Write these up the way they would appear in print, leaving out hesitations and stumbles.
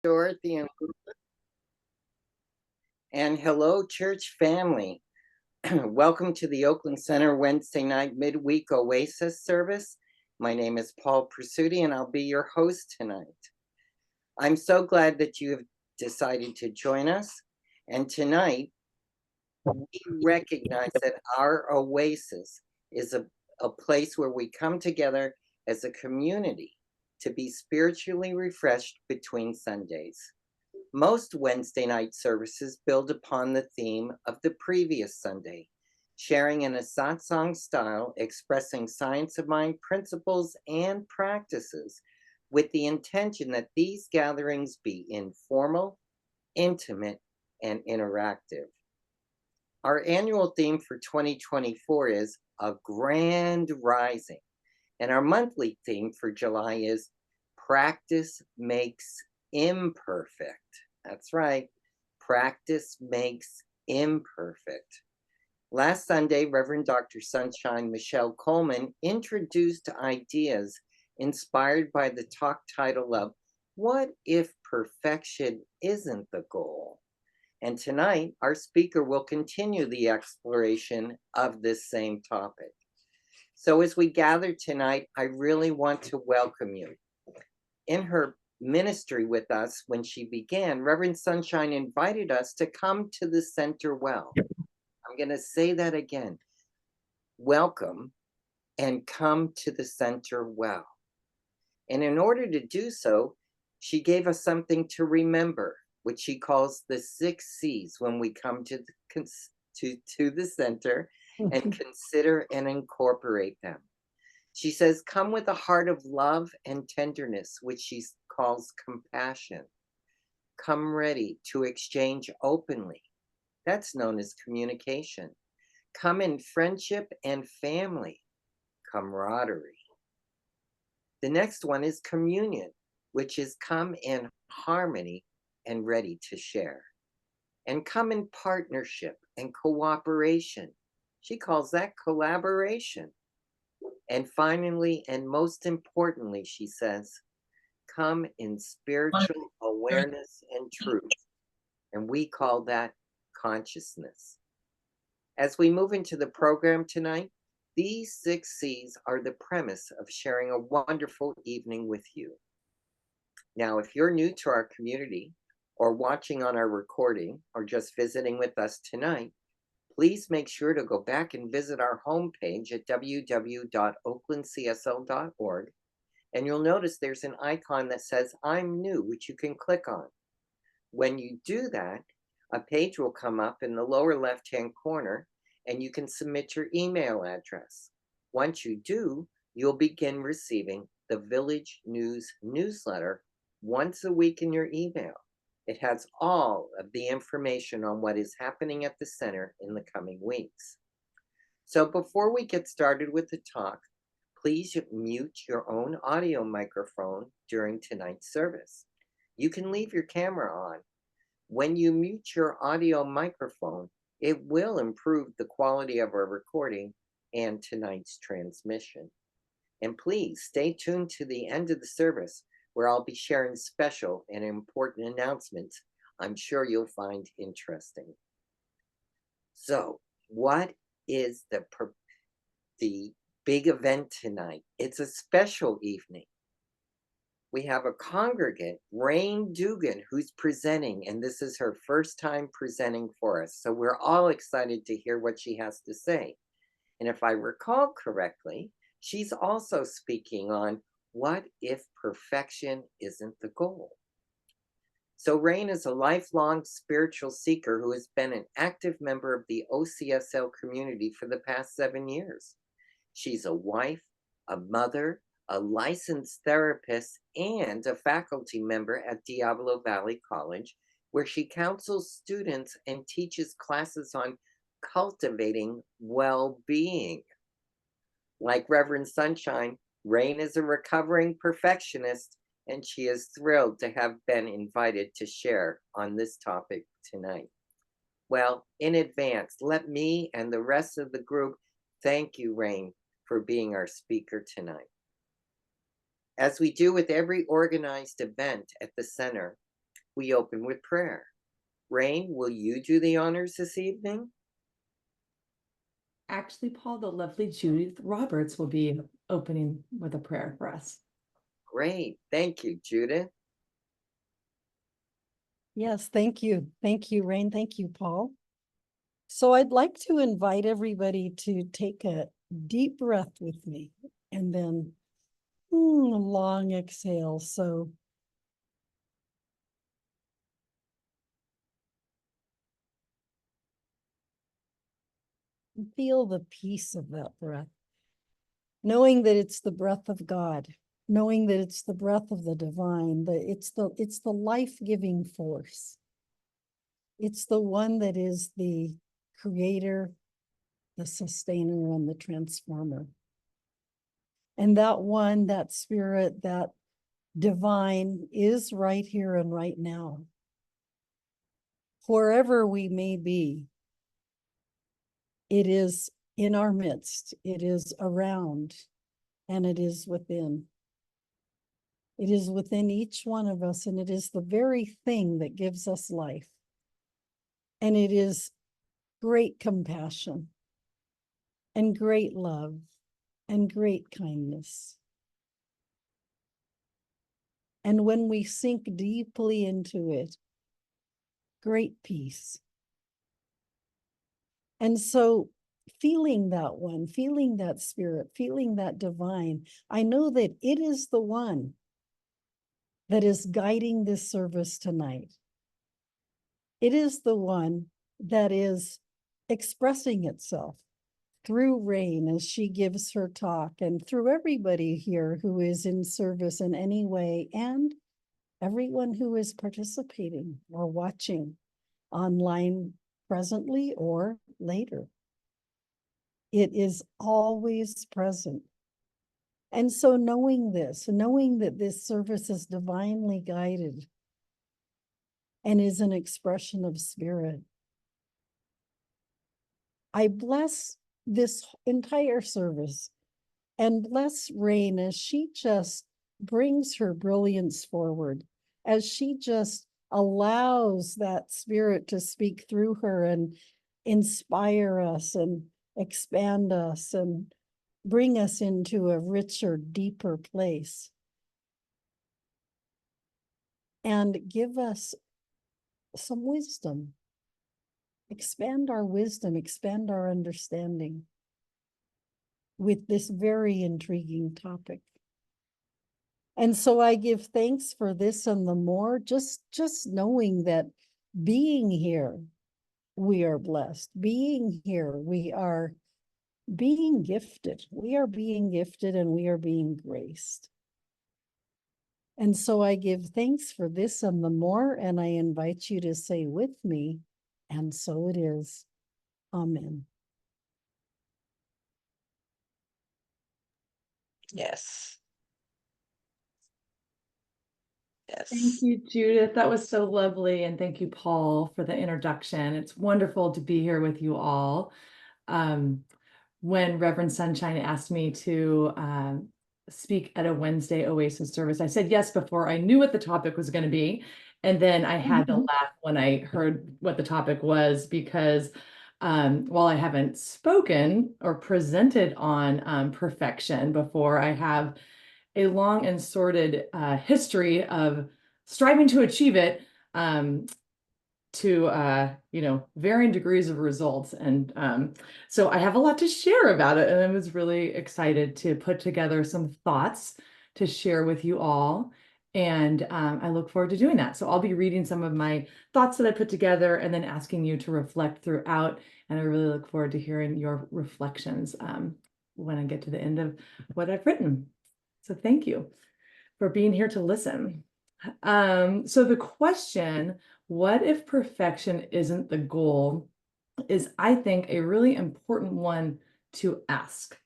Dorothy and hello, church family. Welcome to the Oakland Center Wednesday night midweek Oasis service. My name is Paul Pursuti, and I'll be your host tonight. I'm so glad that you have decided to join us. And tonight, we recognize that our Oasis is a place where we come together as a community to be spiritually refreshed between Sundays. Most Wednesday night services build upon the theme of the previous Sunday, sharing in a satsang style, expressing science of mind principles and practices with the intention that these gatherings be informal, intimate, and interactive. Our annual theme for 2024 is A Grand Rising, and our monthly theme for July is Practice Makes Imperfect. That's right. Practice makes imperfect. Last Sunday, Reverend Dr. Sunshine Michelle Coleman introduced ideas inspired by the talk title of What If Perfection Isn't the Goal? And tonight, our speaker will continue the exploration of this same topic. So as we gather tonight, I really want to welcome you. In her ministry with us when she began, Reverend Sunshine invited us to come to the center well. I'm going to say that again. Welcome and come to the center well. And in order to do so, she gave us something to remember, which she calls the 6 C's when we come to the center and consider and incorporate them. She says, come with a heart of love and tenderness, which she calls compassion. Come ready to exchange openly. That's known as communication. Come in friendship and family, camaraderie. The next one is communion, which is come in harmony and ready to share. And come in partnership and cooperation. She calls that collaboration. And finally, and most importantly, she says, come in spiritual awareness and truth. And we call that consciousness. As we move into the program tonight, these 6 C's are the premise of sharing a wonderful evening with you. Now, if you're new to our community or watching on our recording or just visiting with us tonight, please make sure to go back and visit our homepage at www.oaklandcsl.org, and you'll notice there's an icon that says I'm new, which you can click on. When you do that, a page will come up in the lower left-hand corner, and you can submit your email address. Once you do, you'll begin receiving the Village News newsletter once a week in your email. It has all of the information on what is happening at the center in the coming weeks. So before we get started with the talk, please mute your own audio microphone during tonight's service. You can leave your camera on. When you mute your audio microphone, it will improve the quality of our recording and tonight's transmission. And please stay tuned to the end of the service, where I'll be sharing special and important announcements I'm sure you'll find interesting. So, what is the big event tonight? It's a special evening. We have a congregant, Raine Dougan, who's presenting, and this is her first time presenting for us. So we're all excited to hear what she has to say. And if I recall correctly, she's also speaking on what if perfection isn't the goal? So Raine is a lifelong spiritual seeker who has been an active member of the OCSL community for the past 7 years. She's a wife, a mother, a licensed therapist, and a faculty member at Diablo Valley College, where she counsels students and teaches classes on cultivating well-being. Like Reverend Sunshine, Raine is a recovering perfectionist, and she is thrilled to have been invited to share on this topic tonight. Well, in advance, let me and the rest of the group thank you, Raine, for being our speaker tonight. As we do with every organized event at the center, we open with prayer. Raine, will you do the honors this evening? Actually, Paul, the lovely Judith Roberts will be opening with a prayer for us. Great. Thank you, Judith. Yes, thank you. Thank you, Raine. Thank you, Paul. So I'd like to invite everybody to take a deep breath with me and then a long exhale. So feel the peace of that breath, knowing that it's the breath of God, knowing that it's the breath of the divine, that it's the life-giving force. It's the one that is the creator, the sustainer, and the transformer. And that one, that spirit, that divine is right here and right now. Wherever we may be, it is in our midst, it is around, and it is within. It is within each one of us, and it is the very thing that gives us life. And it is great compassion, and great love, and great kindness. And when we sink deeply into it, great peace. And so feeling that one, feeling that spirit, feeling that divine, I know that it is the one that is guiding this service tonight. It is the one that is expressing itself through Raine as she gives her talk, and through everybody here who is in service in any way, and everyone who is participating or watching online presently or later. It is always present. And so knowing this, knowing that this service is divinely guided and is an expression of spirit, I bless this entire service and bless Raine as she just brings her brilliance forward, as she just allows that spirit to speak through her and inspire us and expand us and bring us into a richer, deeper place. And give us some wisdom. Expand our wisdom, expand our understanding with this very intriguing topic. And so I give thanks for this and the more, just knowing that being here, we are blessed. Being here, we are being gifted. We are being gifted and we are being graced. And so I give thanks for this and the more, and I invite you to say with me, and so it is. Amen. Yes. Yes. Thank you, Judith. That was so lovely. And thank you, Paul, for the introduction. It's wonderful to be here with you all. When Reverend Sunshine asked me to speak at a Wednesday Oasis service, I said yes before I knew what the topic was going to be. And then I had to laugh when I heard what the topic was, because while I haven't spoken or presented on perfection before, I have a long and sordid history of striving to achieve it to varying degrees of results. And so I have a lot to share about it, and I was really excited to put together some thoughts to share with you all. And I look forward to doing that. So I'll be reading some of my thoughts that I put together and then asking you to reflect throughout. And I really look forward to hearing your reflections when I get to the end of what I've written. So thank you for being here to listen. So the question, what if perfection isn't the goal, is, I think, a really important one to ask.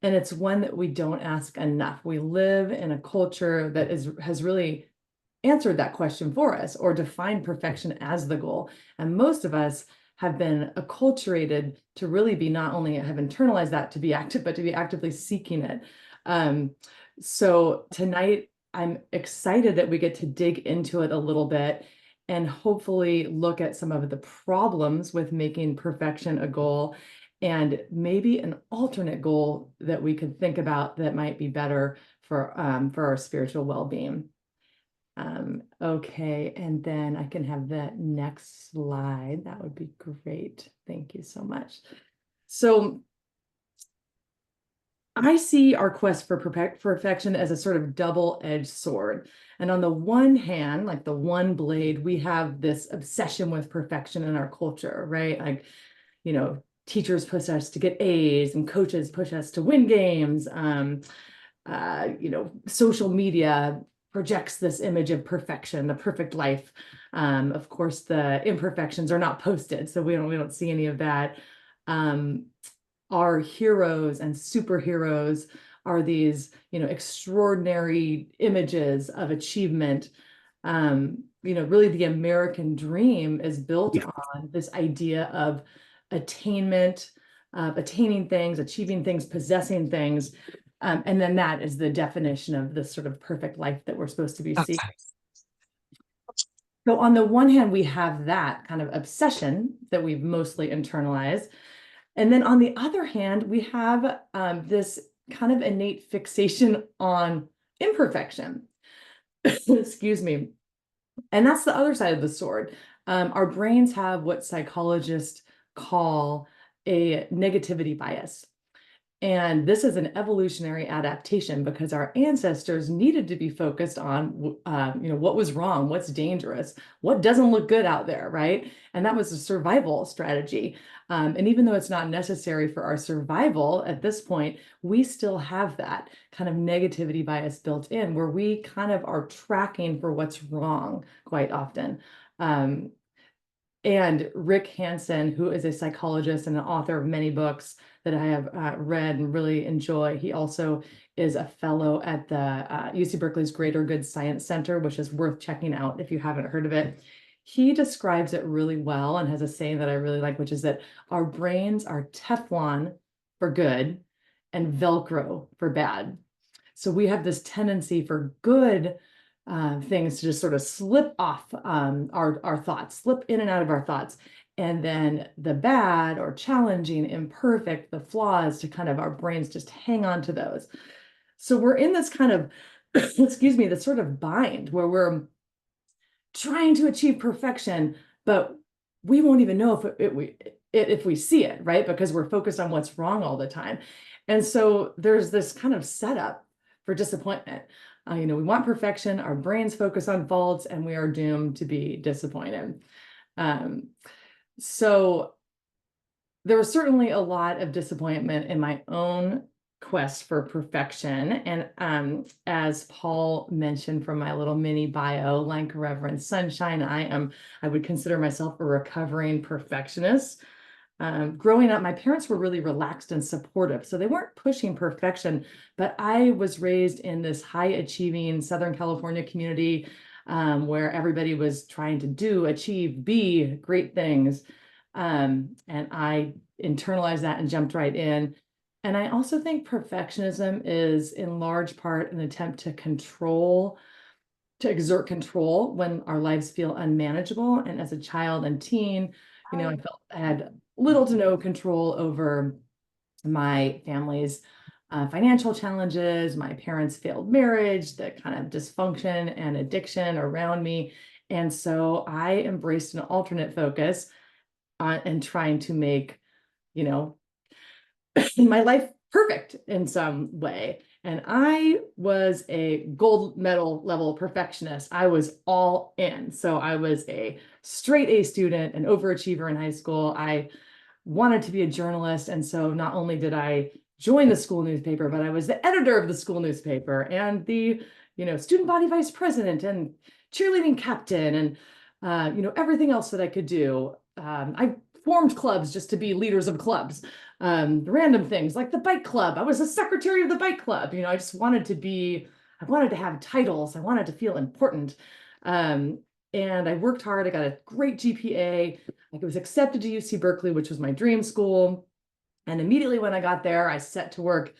And it's one that we don't ask enough. We live in a culture that has really answered that question for us, or defined perfection as the goal. And most of us have been acculturated to really be, not only have internalized that to be active, but to be actively seeking it. So tonight, I'm excited that we get to dig into it a little bit and hopefully look at some of the problems with making perfection a goal, and maybe an alternate goal that we could think about that might be better for our spiritual well-being. Okay, and then I can have that next slide. That would be great. Thank you so much. So I see our quest for perfection as a sort of double-edged sword. And on the one hand, like the one blade, we have this obsession with perfection in our culture, right? Like, teachers push us to get A's and coaches push us to win games. Social media projects this image of perfection, the perfect life. Of course, the imperfections are not posted, so we don't see any of that. Our heroes and superheroes are these, extraordinary images of achievement. Really the American dream is built on this idea of attainment, attaining things, achieving things, possessing things. And then that is the definition of this sort of perfect life that we're supposed to be seeking. So on the one hand, we have that kind of obsession that we've mostly internalized. And then on the other hand, we have this kind of innate fixation on imperfection. Excuse me. And that's the other side of the sword. Our brains have what psychologists call a negativity bias. And this is an evolutionary adaptation because our ancestors needed to be focused on, what was wrong, what's dangerous, what doesn't look good out there, right? And that was a survival strategy. And even though it's not necessary for our survival at this point, we still have that kind of negativity bias built in where we kind of are tracking for what's wrong quite often. And Rick Hansen, who is a psychologist and an author of many books that I have read and really enjoy, he also is a fellow at the UC Berkeley's Greater Good Science Center, which is worth checking out if you haven't heard of it. He describes it really well and has a saying that I really like, which is that our brains are Teflon for good and Velcro for bad. So we have this tendency for good things to just sort of slip off our thoughts, slip in and out of our thoughts. And then the bad or challenging, imperfect, the flaws to kind of our brains just hang on to those. So we're in this kind of, excuse me, this sort of bind where we're trying to achieve perfection, but we won't even know if we see it, right? Because we're focused on what's wrong all the time. And so there's this kind of setup for disappointment. We want perfection, our brains focus on faults, and we are doomed to be disappointed. So there was certainly a lot of disappointment in my own quest for perfection. And as Paul mentioned from my little mini bio, like Reverend Sunshine, I would consider myself a recovering perfectionist. Growing up, my parents were really relaxed and supportive, so they weren't pushing perfection, but I was raised in this high achieving Southern California community where everybody was trying to achieve, be great things. And I internalized that and jumped right in. And I also think perfectionism is in large part an attempt to exert control when our lives feel unmanageable. And as a child and teen, I felt I had little to no control over my family's financial challenges, my parents' failed marriage, the kind of dysfunction and addiction around me. And so I embraced an alternate focus and trying to make, my life perfect in some way. And I was a gold medal level perfectionist. I was all in. So I was a straight A student, an overachiever in high school. I wanted to be a journalist. And so not only did I join the school newspaper, but I was the editor of the school newspaper and the, student body vice president and cheerleading captain and, everything else that I could do. I formed clubs just to be leaders of clubs. Random things like the bike club. I was the secretary of the bike club. I just wanted to have titles. I wanted to feel important. And I worked hard. I got a great GPA. I was accepted to UC Berkeley, which was my dream school. And immediately when I got there, I set to work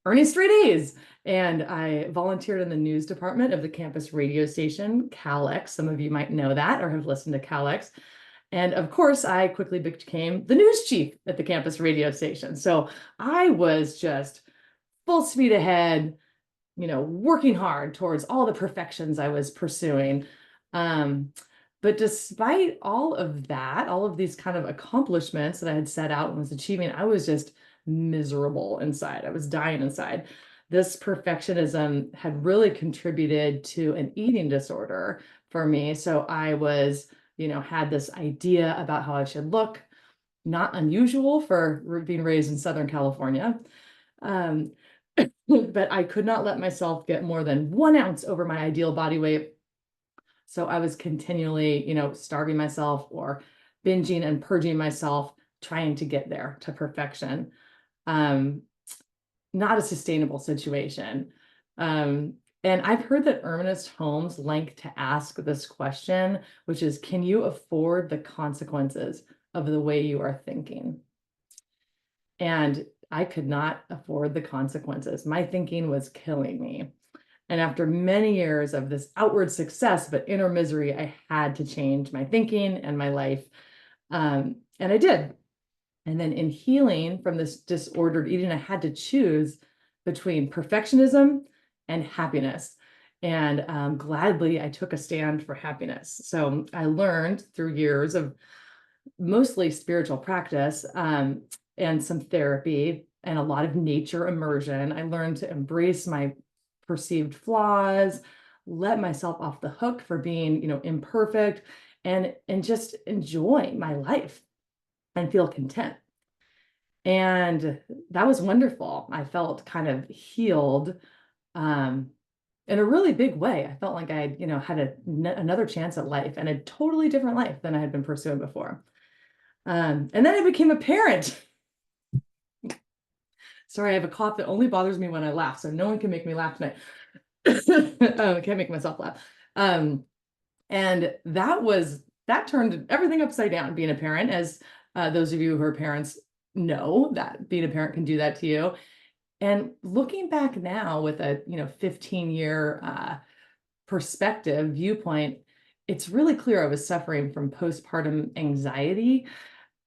earning straight A's. And I volunteered in the news department of the campus radio station, CalX. Some of you might know that or have listened to CalX. And of course, I quickly became the news chief at the campus radio station. So I was just full speed ahead, working hard towards all the perfections I was pursuing. But despite all of that, all of these kind of accomplishments that I had set out and was achieving, I was just miserable inside. I was dying inside. This perfectionism had really contributed to an eating disorder for me. So I was, had this idea about how I should look, not unusual for being raised in Southern California. But I could not let myself get more than 1 ounce over my ideal body weight. So I was continually, starving myself or binging and purging myself, trying to get there to perfection. Not a sustainable situation. And I've heard that Ernest Holmes liked to ask this question, which is, can you afford the consequences of the way you are thinking? And I could not afford the consequences. My thinking was killing me. And after many years of this outward success, but inner misery, I had to change my thinking and my life. And I did. And then in healing from this disordered eating, I had to choose between perfectionism and happiness. And gladly, I took a stand for happiness. So I learned through years of mostly spiritual practice and some therapy and a lot of nature immersion. I learned to embrace my perceived flaws, let myself off the hook for being, imperfect, and just enjoy my life and feel content. And that was wonderful. I felt kind of healed in a really big way. I felt like I, had another chance at life and a totally different life than I had been pursuing before. And then I became a parent. Sorry, I have a cough that only bothers me when I laugh, so no one can make me laugh tonight. I can't make myself laugh. And that turned everything upside down, being a parent, as those of you who are parents know that being a parent can do that to you. And looking back now with a 15-year perspective viewpoint, it's really clear I was suffering from postpartum anxiety.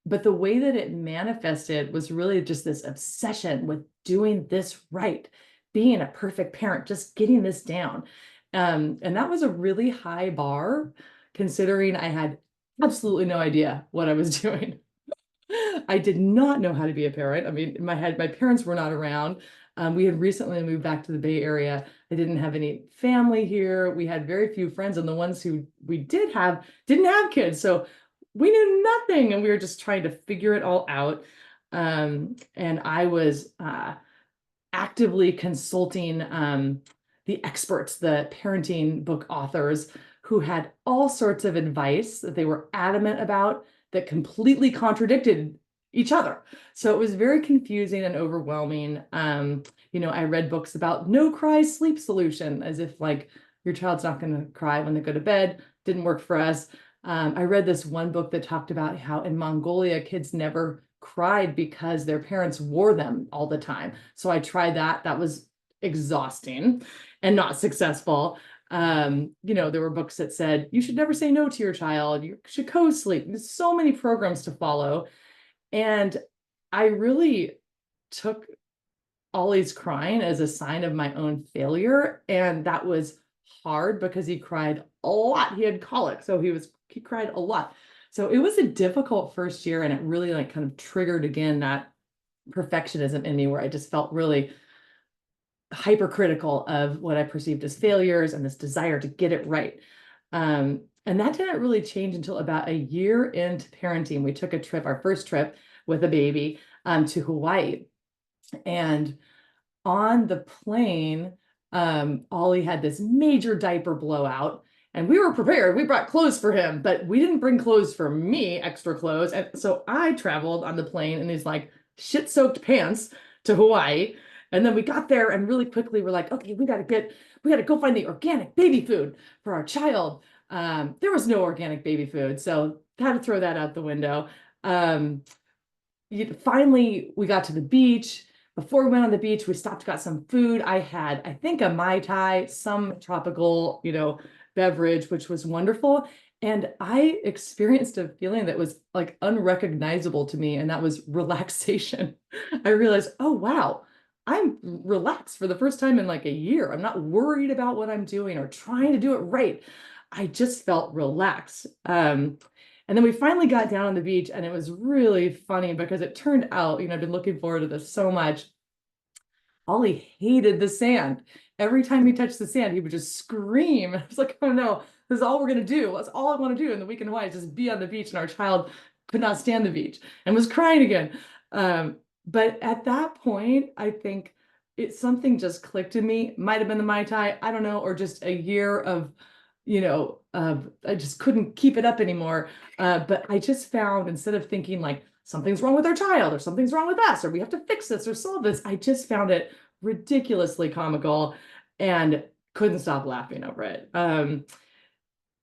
But the way that it manifested was really just this obsession with doing this right, being a perfect parent, just getting this down. And that was a really high bar, considering I had absolutely no idea what I was doing. I did not know how to be a parent. I mean, in my head, my parents were not around. We had recently moved back to the Bay Area. I didn't have any family here. We had very few friends, and the ones who we did have didn't have kids. So we knew nothing, and we were just trying to figure it all out. And I was actively consulting the experts, the parenting book authors, who had all sorts of advice that they were adamant about that completely contradicted each other. So it was very confusing and overwhelming. I read books about no cry sleep solution, as if like your child's not going to cry when they go to bed. Didn't work for us. I read this one book that talked about how in Mongolia, kids never cried because their parents wore them all the time. So I tried that. That was exhausting and not successful. There were books that said you should never say no to your child. You should co-sleep. There's so many programs to follow. And I really took Ollie's crying as a sign of my own failure. And that was hard because he cried a lot. He had colic, so he cried a lot. So it was a difficult first year, and it really like kind of triggered again that perfectionism in me, where I just felt really hypercritical of what I perceived as failures and this desire to get it right. And that didn't really change until about a year into parenting. We took a trip, our first trip with a baby, to Hawaii. And on the plane, Ollie had this major diaper blowout, and we were prepared. We brought clothes for him, but we didn't bring clothes for me, extra clothes. And so I traveled on the plane in these like shit-soaked pants to Hawaii. And then we got there, and really quickly we're like, okay, we got to go find the organic baby food for our child. There was no organic baby food, so had to throw that out the window. Finally, we got to the beach. before we went on the beach, we stopped, got some food. I had, I think, a Mai Tai, some tropical, beverage, which was wonderful. And I experienced a feeling that was like unrecognizable to me, and that was relaxation. I realized, oh, wow, I'm relaxed for the first time in like a year. I'm not worried about what I'm doing or trying to do it right. I just felt relaxed. And then we finally got down on the beach, and it was really funny because it turned out, I've been looking forward to this so much. Ollie hated the sand. Every time he touched the sand, he would just scream. I was like, oh no, this is all we're going to do. That's all I want to do in the week in Hawaii is just be on the beach. And our child could not stand the beach and was crying again. But at that point, I think something just clicked in me. Might have been the Mai Tai, I don't know, or just a year of, I just couldn't keep it up anymore. But I just found, instead of thinking like something's wrong with our child or something's wrong with us or we have to fix this or solve this, I just found it ridiculously comical and couldn't stop laughing over it.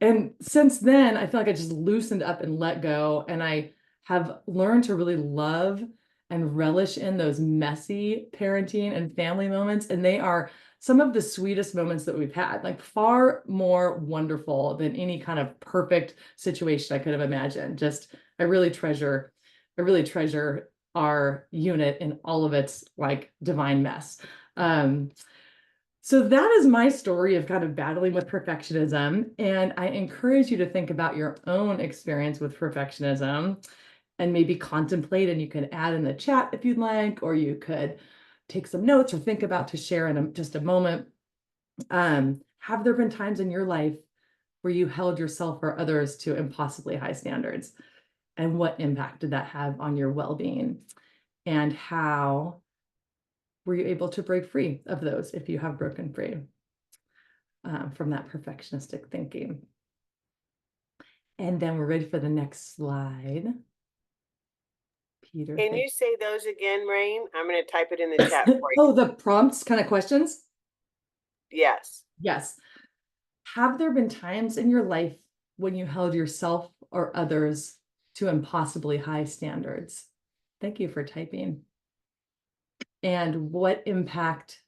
And since then, I feel like I just loosened up and let go. And I have learned to really love and relish in those messy parenting and family moments. And they are some of the sweetest moments that we've had, like far more wonderful than any kind of perfect situation I could have imagined. I really treasure our unit in all of its like divine mess. So that is my story of kind of battling with perfectionism. And I encourage you to think about your own experience with perfectionism and maybe contemplate, and you can add in the chat if you'd like, or you could take some notes or think about to share in just a moment. Have there been times in your life where you held yourself or others to impossibly high standards? And what impact did that have on your well-being? And how were you able to break free of those, if you have broken free from that perfectionistic thinking? And then we're ready for the next slide. Peter. Can you say those again, Raine? I'm going to type it in the chat for you. Oh, the prompts kind of questions? Yes. Yes. Have there been times in your life when you held yourself or others to impossibly high standards? Thank you for typing. And what impact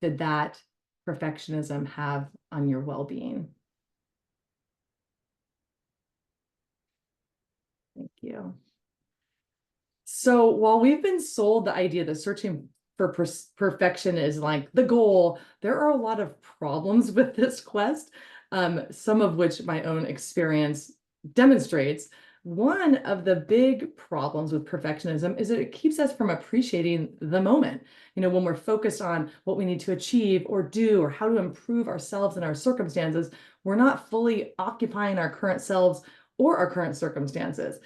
did that perfectionism have on your well-being? Thank you. So while we've been sold the idea that searching for perfection is like the goal, there are a lot of problems with this quest, some of which my own experience demonstrates. One of the big problems with perfectionism is that it keeps us from appreciating the moment. When we're focused on what we need to achieve or do or how to improve ourselves and our circumstances, we're not fully occupying our current selves or our current circumstances.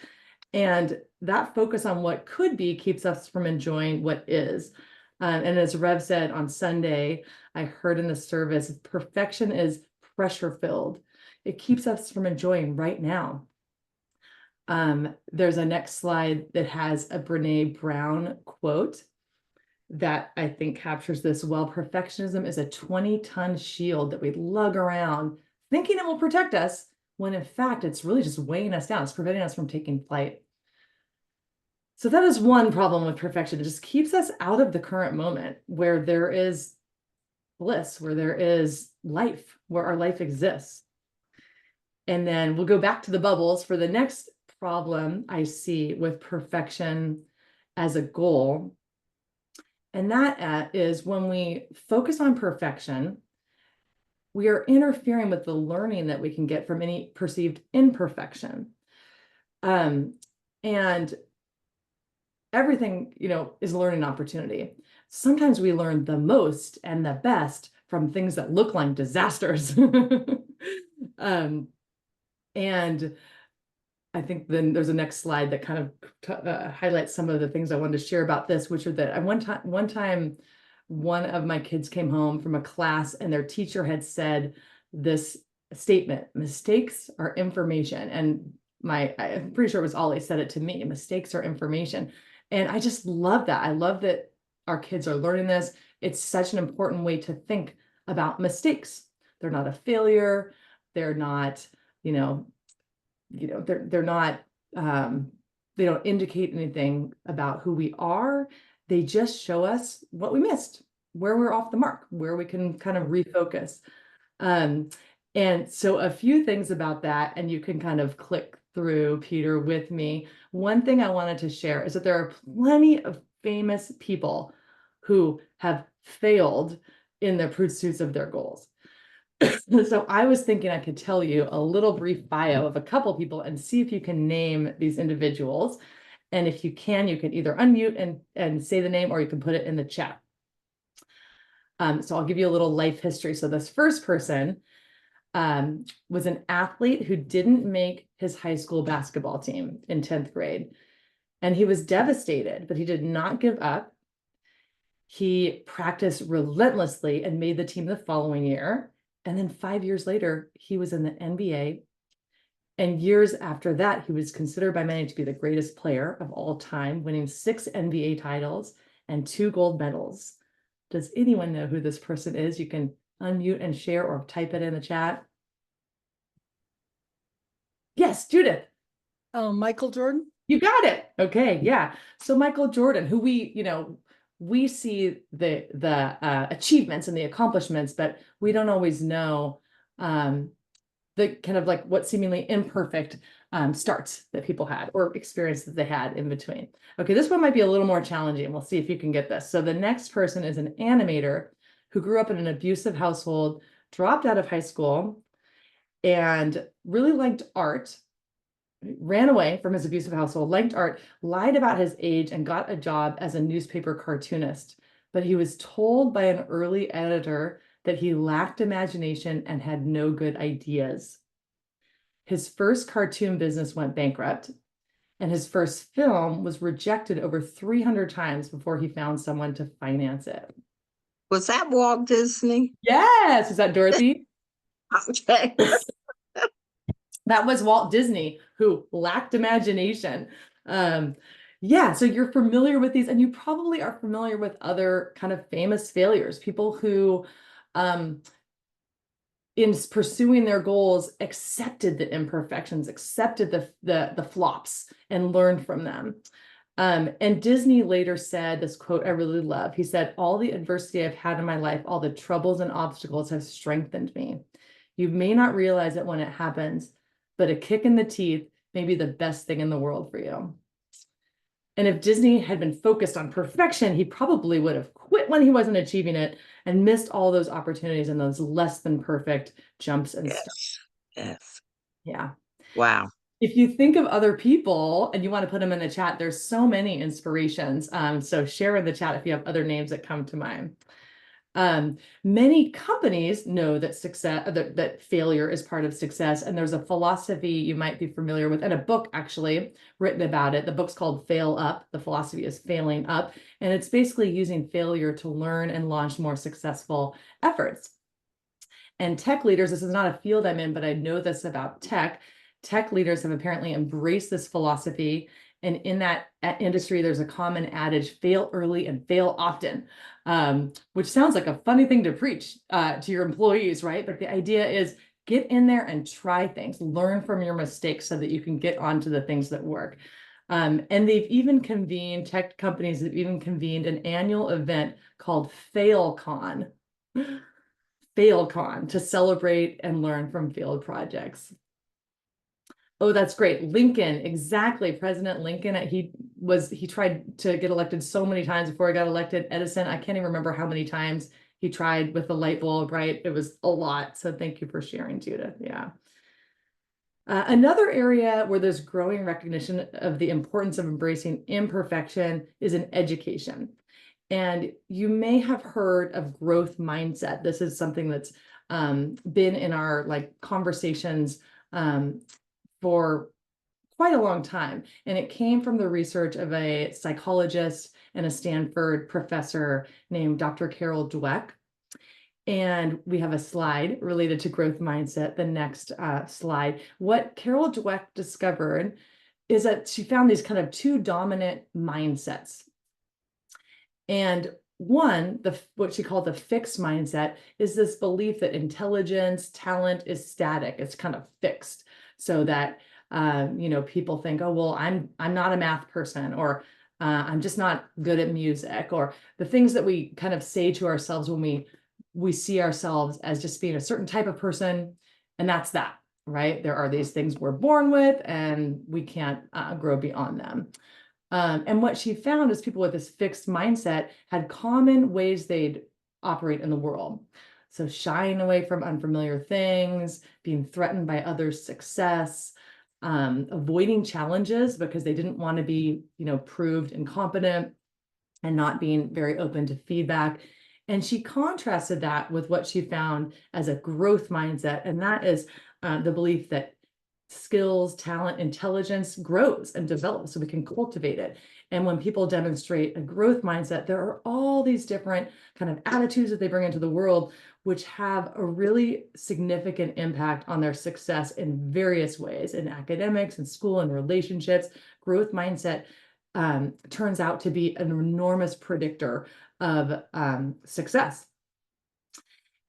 And that focus on what could be keeps us from enjoying what is. And as Rev said on Sunday, I heard in the service, perfection is pressure filled. It keeps us from enjoying right now. There's a next slide that has a Brené Brown quote that I think captures this well. Perfectionism is a 20-ton shield that we lug around thinking it will protect us, when in fact, it's really just weighing us down. It's preventing us from taking flight. So that is one problem with perfection. It just keeps us out of the current moment where there is bliss, where there is life, where our life exists. And then we'll go back to the bubbles for the next problem I see with perfection as a goal. And that is when we focus on perfection, we are interfering with the learning that we can get from any perceived imperfection. And everything, is a learning opportunity. Sometimes we learn the most and the best from things that look like disasters. And I think then there's a next slide that kind of highlights some of the things I wanted to share about this, which are that one time, one of my kids came home from a class and their teacher had said this statement: mistakes are information. And I'm pretty sure it was Ollie said it to me: mistakes are information. And I just love that. I love that our kids are learning this. It's such an important way to think about mistakes. They're not a failure. They're not, they're not, they don't indicate anything about who we are. they just show us what we missed, where we're off the mark, where we can kind of refocus. And so a few things about that, and you can kind of click through, Peter, with me. One thing I wanted to share is that there are plenty of famous people who have failed in the pursuits of their goals. So I was thinking I could tell you a little brief bio of a couple people and see if you can name these individuals. And if you can either unmute and say the name, or you can put it in the chat. So I'll give you a little life history. So this first person was an athlete who didn't make his high school basketball team in 10th grade. And he was devastated, but he did not give up. He practiced relentlessly and made the team the following year. And then 5 years later, he was in the NBA. And years after that, he was considered by many to be the greatest player of all time, winning 6 NBA titles and 2 gold medals. Does anyone know who this person is? You can unmute and share or type it in the chat. Yes, Judith. Michael Jordan. You got it. Okay, yeah. So Michael Jordan, who we see the achievements and the accomplishments, but we don't always know the kind of like what seemingly imperfect starts that people had or experience that they had in between. Okay, this one might be a little more challenging. We'll see if you can get this. So the next person is an animator who grew up in an abusive household, dropped out of high school, and really liked art. Ran away from his abusive household, liked art, lied about his age, and got a job as a newspaper cartoonist. But he was told by an early editor that he lacked imagination and had no good ideas. His first cartoon business went bankrupt, and his first film was rejected over 300 times before he found someone to finance it. Was that Walt Disney? Yes, is that Dorothy? Okay. That was Walt Disney, who lacked imagination. Yeah, so you're familiar with these, and you probably are familiar with other kind of famous failures, people who, in pursuing their goals, accepted the imperfections, accepted the flops, and learned from them. And Disney later said this quote I really love. He said, "All the adversity I've had in my life, all the troubles and obstacles have strengthened me. You may not realize it when it happens, but a kick in the teeth may be the best thing in the world for you." And if Disney had been focused on perfection, he probably would have quit when he wasn't achieving it and missed all those opportunities and those less than perfect jumps and stuff. Yes. Yeah. Wow. If you think of other people and you want to put them in the chat, there's so many inspirations. So share in the chat if you have other names that come to mind. Many companies know that that failure is part of success, and there's a philosophy you might be familiar with, and a book actually written about it. The book's called Fail Up. The philosophy is failing up, and it's basically using failure to learn and launch more successful efforts. And tech leaders, this is not a field I'm in, but I know this about tech. Tech leaders have apparently embraced this philosophy. And in that industry, there's a common adage, fail early and fail often, which sounds like a funny thing to preach to your employees, right? But the idea is get in there and try things, learn from your mistakes so that you can get onto the things that work. And they've even convened, tech companies have even convened an annual event called FailCon, FailCon, to celebrate and learn from failed projects. Oh, that's great. Lincoln, exactly. President Lincoln, he tried to get elected so many times before he got elected. Edison, I can't even remember how many times he tried with the light bulb, right? It was a lot. So thank you for sharing, Judith. Yeah. Another area where there's growing recognition of the importance of embracing imperfection is in education. And you may have heard of growth mindset. This is something that's been in our conversations for quite a long time. And it came from the research of a psychologist and a Stanford professor named Dr. Carol Dweck. And we have a slide related to growth mindset, the next slide. What Carol Dweck discovered is that she found these kind of 2 dominant mindsets. And one, what she called the fixed mindset, is this belief that intelligence, talent is static. It's kind of fixed. So that, people think, oh, well, I'm not a math person, or I'm just not good at music, or the things that we kind of say to ourselves when we see ourselves as just being a certain type of person, and that's that, right? There are these things we're born with, and we can't grow beyond them. And what she found is people with this fixed mindset had common ways they'd operate in the world. So shying away from unfamiliar things, being threatened by others' success, avoiding challenges because they didn't want to be, proved incompetent, and not being very open to feedback. And she contrasted that with what she found as a growth mindset. And that is the belief that skills, talent, intelligence grows and develops so we can cultivate it. And when people demonstrate a growth mindset, there are all these different kind of attitudes that they bring into the world, which have a really significant impact on their success in various ways, in academics and school and relationships. Growth mindset turns out to be an enormous predictor of success.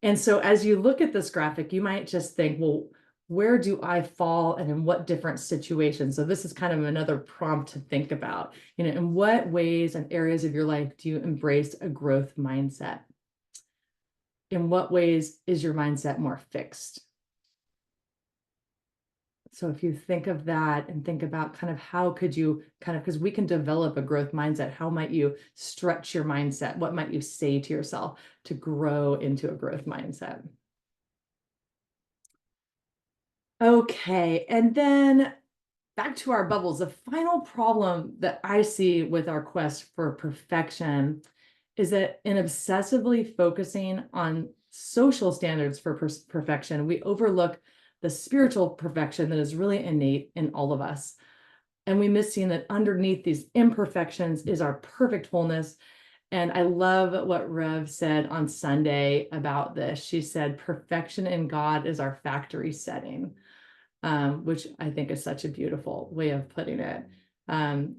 And so as you look at this graphic, you might just think, well, where do I fall and in what different situations? So this is kind of another prompt to think about, in what ways and areas of your life do you embrace a growth mindset? In what ways is your mindset more fixed? So if you think of that and think about kind of how could you because we can develop a growth mindset, how might you stretch your mindset? What might you say to yourself to grow into a growth mindset? Okay, and then back to our bubbles. The final problem that I see with our quest for perfection is that in obsessively focusing on social standards for perfection, we overlook the spiritual perfection that is really innate in all of us. And we miss seeing that underneath these imperfections is our perfect wholeness. And I love what Rev said on Sunday about this. She said, perfection in God is our factory setting, which I think is such a beautiful way of putting it.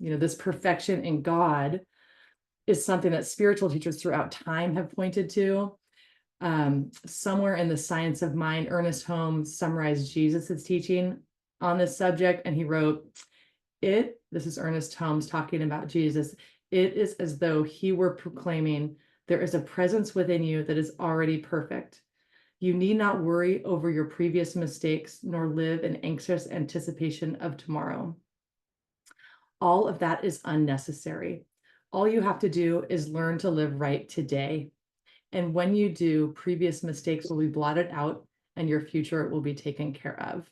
This perfection in God is something that spiritual teachers throughout time have pointed to. Somewhere in The Science of Mind, Ernest Holmes summarized Jesus's teaching on this subject, and he wrote, this is Ernest Holmes talking about Jesus, it is as though he were proclaiming, there is a presence within you that is already perfect. You need not worry over your previous mistakes, nor live in anxious anticipation of tomorrow. All of that is unnecessary. All you have to do is learn to live right today. And when you do, previous mistakes will be blotted out and your future will be taken care of.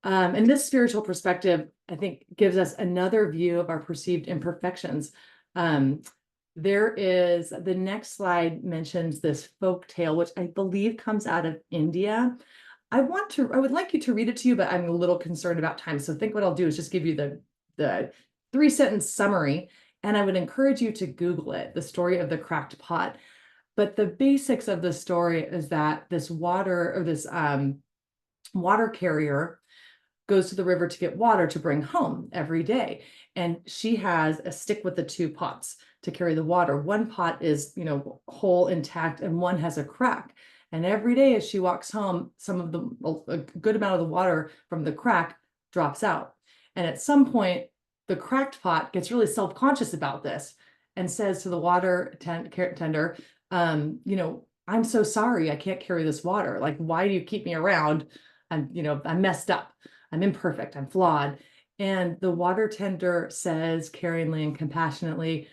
And this spiritual perspective, I think, gives us another view of our perceived imperfections. There is, the next slide mentions this folk tale, which I believe comes out of India. I would like you to read it to you, but I'm a little concerned about time. So I think what I'll do is just give you the 3-sentence summary, and I would encourage you to Google it, the story of the cracked pot. But the basics of the story is that this water carrier goes to the river to get water to bring home every day. And she has a stick with the 2 pots to carry the water. One pot is, whole, intact, and one has a crack. And every day as she walks home, a good amount of the water from the crack drops out. And at some point, the cracked pot gets really self-conscious about this and says to the water tender, I'm so sorry, I can't carry this water. Like, why do you keep me around? I'm messed up. I'm imperfect. I'm flawed. And the water tender says caringly and compassionately,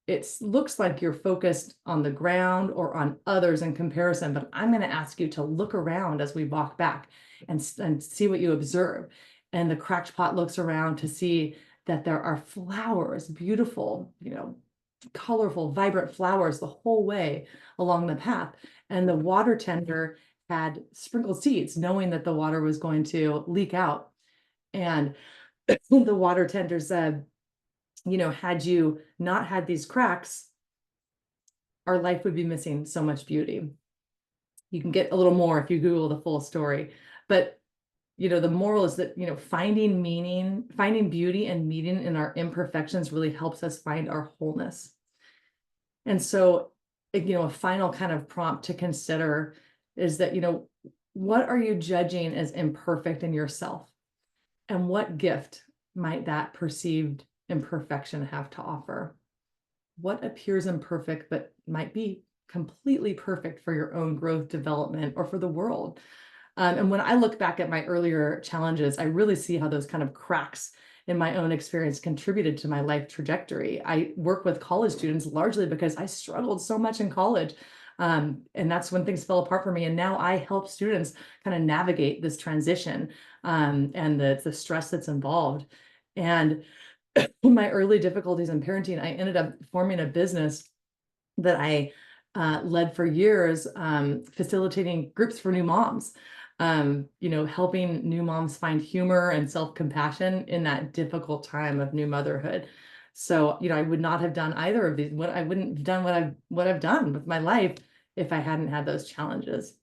it looks like you're focused on the ground or on others in comparison, but I'm going to ask you to look around as we walk back and see what you observe. And the cracked pot looks around to see that there are flowers, beautiful, colorful, vibrant flowers the whole way along the path. And the water tender had sprinkled seeds, knowing that the water was going to leak out. And the water tender said, had you not had these cracks, our life would be missing so much beauty. You can get a little more if you Google the full story. But, the moral is that, finding beauty and meaning in our imperfections really helps us find our wholeness. And so, a final kind of prompt to consider is that, what are you judging as imperfect in yourself? And what gift might that perceived imperfection have to offer? What appears imperfect but might be completely perfect for your own growth, development, or for the world? And when I look back at my earlier challenges, I really see how those kind of cracks in my own experience contributed to my life trajectory. I work with college students largely because I struggled so much in college. And that's when things fell apart for me. And now I help students kind of navigate this transition and the stress that's involved. And in my early difficulties in parenting, I ended up forming a business that I led for years, facilitating groups for new moms, helping new moms find humor and self-compassion in that difficult time of new motherhood. So, I would not have done either of these. I wouldn't have done what I've done with my life if I hadn't had those challenges.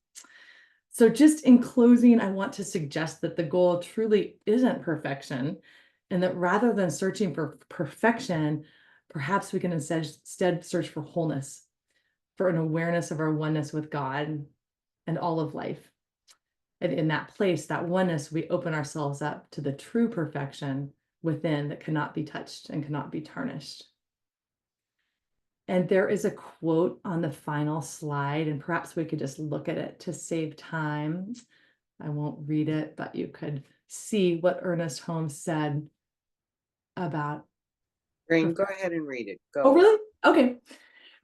So just in closing, I want to suggest that the goal truly isn't perfection, and that rather than searching for perfection, perhaps we can instead search for wholeness, for an awareness of our oneness with God and all of life. And in that place, that oneness, we open ourselves up to the true perfection within that cannot be touched and cannot be tarnished. And there is a quote on the final slide, and perhaps we could just look at it to save time. I won't read it, but you could see what Ernest Holmes said about. Raine, go ahead and read it. Go. Oh, really? Okay.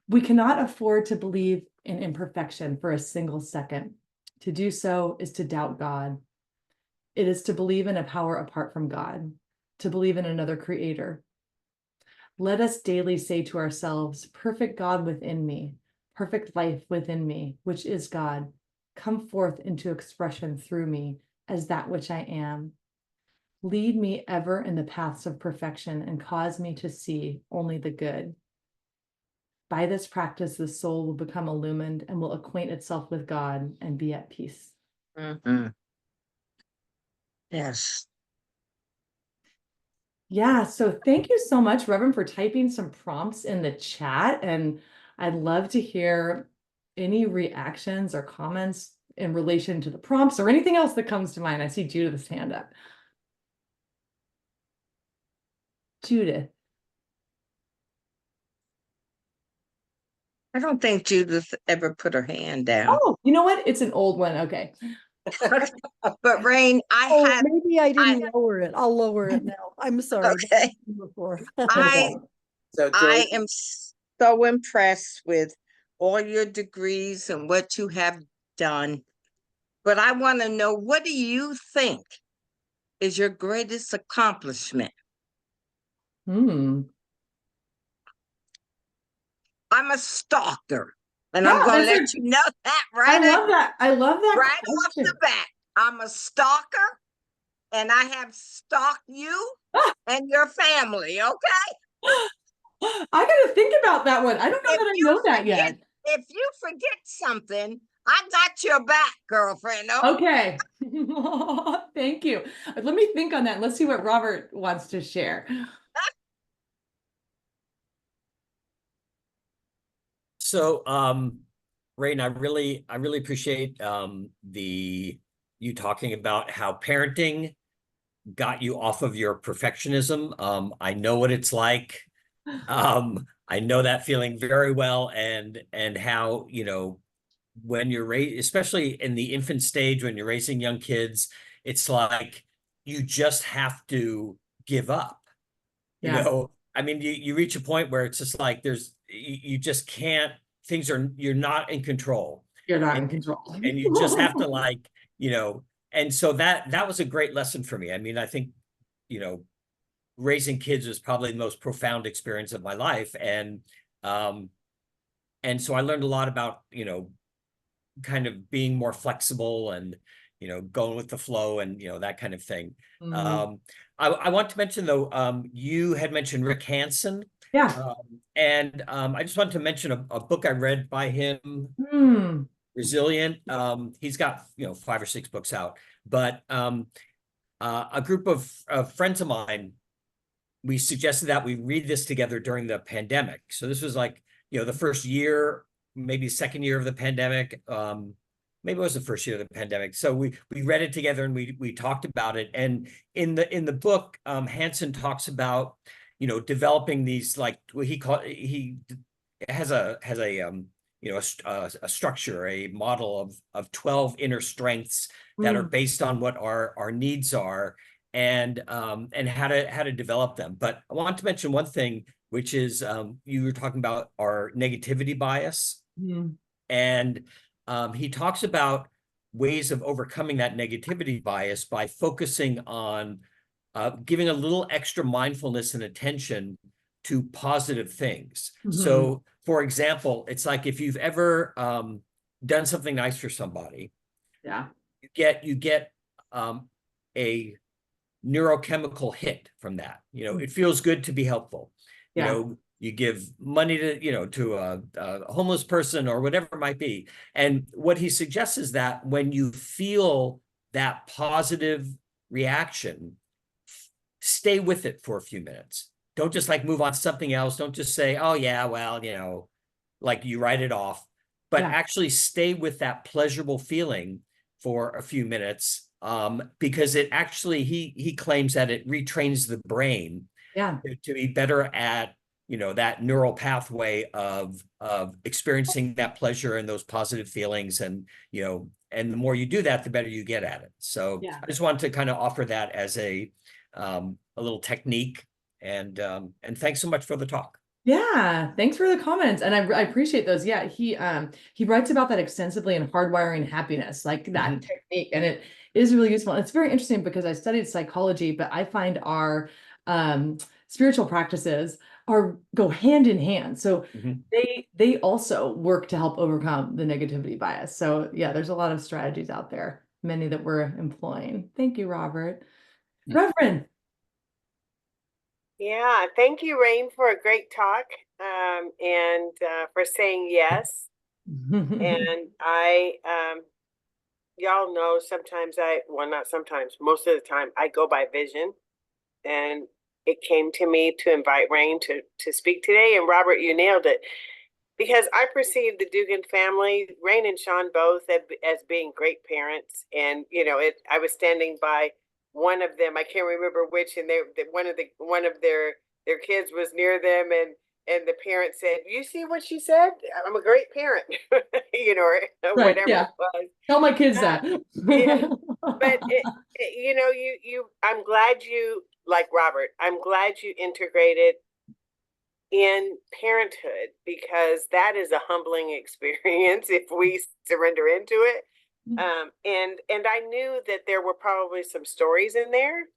We cannot afford to believe in imperfection for a single second. To do so is to doubt God. It is to believe in a power apart from God, to believe in another creator. Let us daily say to ourselves, perfect God within me, perfect life within me, which is God, come forth into expression through me as that which I am. Lead me ever in the paths of perfection and cause me to see only the good. By this practice, the soul will become illumined and will acquaint itself with God and be at peace. Mhm. Yes. Yeah, so thank you so much, Reverend, for typing some prompts in the chat. And I'd love to hear any reactions or comments in relation to the prompts or anything else that comes to mind. I see Judith's hand up. Judith. I don't think Judith ever put her hand down. Oh, you know what? It's an old one. Okay. But Raine, Oh, maybe I didn't lower it. I'll lower it now. I'm sorry. okay. Before. So I Joyce, am so impressed with all your degrees and what you have done. But I want to know, what do you think is your greatest accomplishment? Hmm. I'm a stalker, and Yeah, I'm going to that's let you know that I love that. I love that right off question. the bat. I'm a stalker, and I have stalked you and your family, okay? I got to think about that one. I don't know If that I you know that forget, yet. if you forget something, I got your back, girlfriend. Okay. Thank you. Let me think on that. Let's see what Robert wants to share. So, Raine, I really appreciate you talking about how parenting got you off of your perfectionism. I know what it's like. I know that feeling very well, and how, when you're especially in the infant stage, when you're raising young kids, it's like you just have to give up. Yeah. I mean, you reach a point where it's just like you just can't, you're not in control. You're not in And control. and you just have to, like, and so that was a great lesson for me. I mean, I think, raising kids was probably the most profound experience of my life. And so I learned a lot about, kind of being more flexible and, going with the flow and, that kind of thing. Mm. I want to mention, though, you had mentioned Rick Hansen. Yeah. And I just wanted to mention a book I read by him, Hmm. Resilient. He's got, 5 or 6 books out, but a group of friends of mine, we suggested that we read this together during the pandemic. So this was like, the first year, maybe second year of the pandemic. maybe it was the first year of the pandemic. So we read it together and we talked about it. And in the book, Hansen talks about, developing these, like what he has a a structure, a model of 12 inner strengths that are based on what our needs are, and how to develop them. But I want to mention one thing, which is you were talking about our negativity bias. And he talks about ways of overcoming that negativity bias by focusing on giving a little extra mindfulness and attention to positive things. So, for example, it's like if you've ever done something nice for somebody, you get a neurochemical hit from that. It feels good to be helpful. You give money to a homeless person or whatever it might be. And what he suggests is that when you feel that positive reaction, stay with it for a few minutes. Don't just like move on to something else. Don't just say, oh yeah, well, like you write it off, but actually stay with that pleasurable feeling for a few minutes, because it actually, he claims that it retrains the brain to be better at that neural pathway of experiencing that pleasure and those positive feelings. And and the more you do that, the better you get at it. So I just wanted to kind of offer that as a little technique. And thanks so much for the talk. Yeah, thanks for the comments. And I appreciate those. Yeah, he writes about that extensively in Hardwiring Happiness, like that technique. And it is really useful. And it's very interesting because I studied psychology, but I find our spiritual practices go hand in hand. So they also work to help overcome the negativity bias. So yeah, there's a lot of strategies out there, many that we're employing. Thank you, Robert. Reverend. Yeah, thank you, Raine, for a great talk, and for saying yes. And y'all know sometimes not sometimes, most of the time I go by vision, and it came to me to invite Raine to speak today. And Robert, you nailed it, because I perceive the Dougan family, Raine and Sean both, as being great parents. And I was standing by one of them, I can't remember which, and one of their kids was near them, and the parent said, "You see what she said? I'm a great parent," or Right, whatever it was. Tell my kids that. But I'm glad you, like Robert, I'm glad you integrated in parenthood, because that is a humbling experience if we surrender into it. And I knew that there were probably some stories in there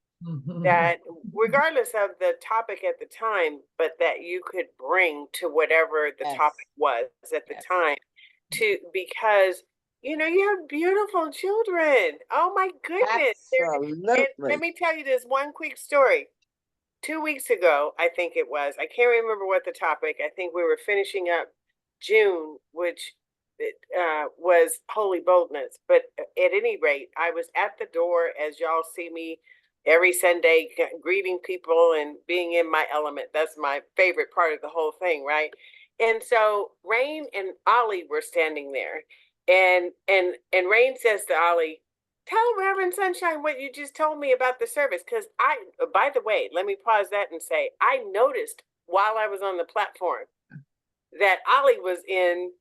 that, regardless of the topic at the time, but that you could bring to whatever the topic was at the time, because you have beautiful children. Oh my goodness. And let me tell you this one quick story. 2 weeks ago, I think it was, I can't remember what the topic, I think we were finishing up June, which was Holy Boldness. But at any rate, I was at the door, as y'all see me every Sunday, greeting people and being in my element. That's my favorite part of the whole thing, right? And so Raine and Ollie were standing there, and Raine says to Ollie, "Tell Reverend Sunshine what you just told me about the service." Because by the way, let me pause that and say, I noticed while I was on the platform that Ollie was in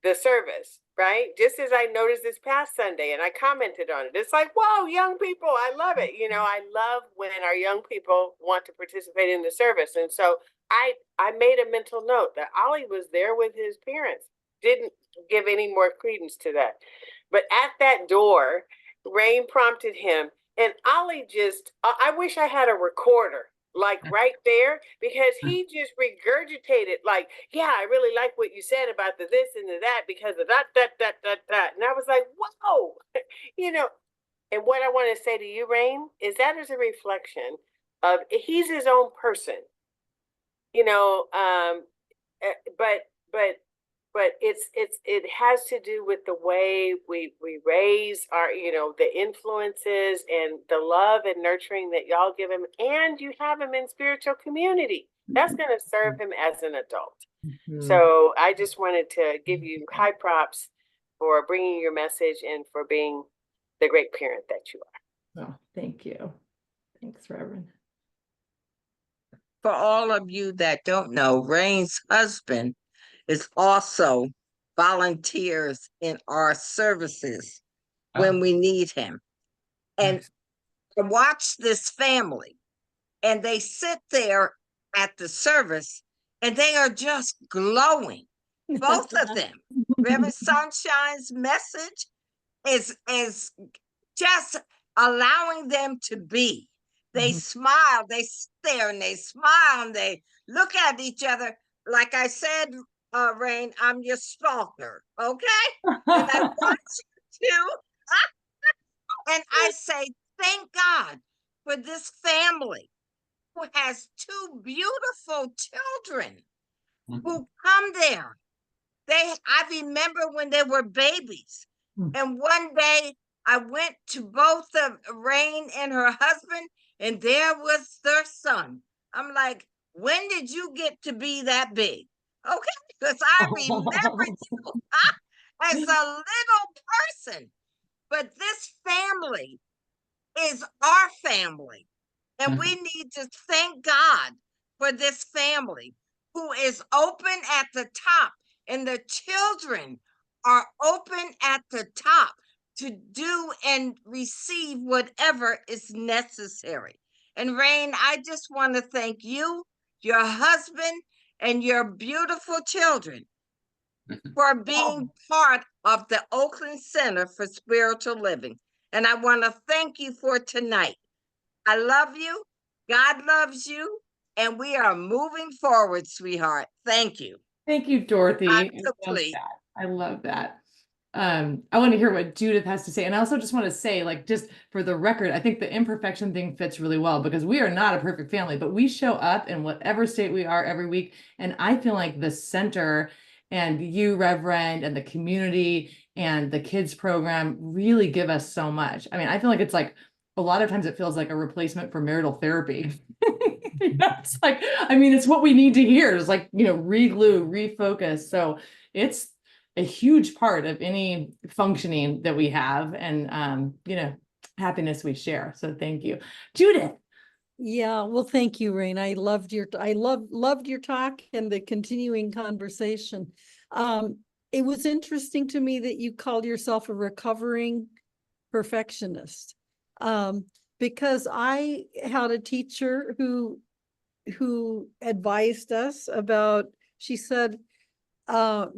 the service, right? Just as I noticed this past Sunday, and I commented on it. It's like, whoa, young people, I love it. I love when our young people want to participate in the service. And so I made a mental note that Ollie was there with his parents. Didn't give any more credence to that. But at that door, Raine prompted him, and Ollie I wish I had a recorder, like right there, because he just regurgitated, like, "Yeah, I really like what you said about the this and the that because of that. And I was like, whoa, And what I want to say to you, Raine, is that is a reflection of, he's his own person, but it has to do with the way we raise our, the influences and the love and nurturing that y'all give him, and you have him in spiritual community. That's going to serve him as an adult. So I just wanted to give you high props for bringing your message and for being the great parent that you are. Oh, thank you. Thanks, Reverend. For all of you that don't know, Raine's husband is also volunteers in our services when we need him. And I watch this family, and they sit there at the service, and they are just glowing, both of them. Reverend Sunshine's message is just allowing them to be. They smile, they sit there and they smile and they look at each other. Like I said, Raine, I'm your stalker, okay? And I watch you too. And I say, thank God for this family who has two beautiful children who come there. I remember when they were babies. And one day I went to both of Raine and her husband, and there was their son. I'm like, when did you get to be that big? Okay, because I remember you as a little person. But this family is our family. And we need to thank God for this family who is open at the top, and the children are open at the top to do and receive whatever is necessary. And Raine, I just want to thank you, your husband, and your beautiful children for being part of the Oakland Center for Spiritual Living. And I want to thank you for tonight. I love you. God loves you. And we are moving forward, sweetheart. Thank you. Thank you, Dorothy. I'm I love complete. that. I love that. I want to hear what Judith has to say. And I also just want to say, like, just for the record, I think the imperfection thing fits really well because we are not a perfect family, but we show up in whatever state we are every week. And I feel like the center and you, Reverend, and the community and the kids program really give us so much. I mean, I feel like it's like a lot of times it feels like a replacement for marital therapy. You know, it's like, I mean, it's what we need to hear. It's like, you know, re-glue, refocus. So it's a huge part of any functioning that we have and, you know, happiness we share. So thank you. Judith. Yeah, well, thank you, Raine. I loved your talk and the continuing conversation. It was interesting to me that you called yourself a recovering perfectionist. Because I had a teacher who advised us about, she said, rather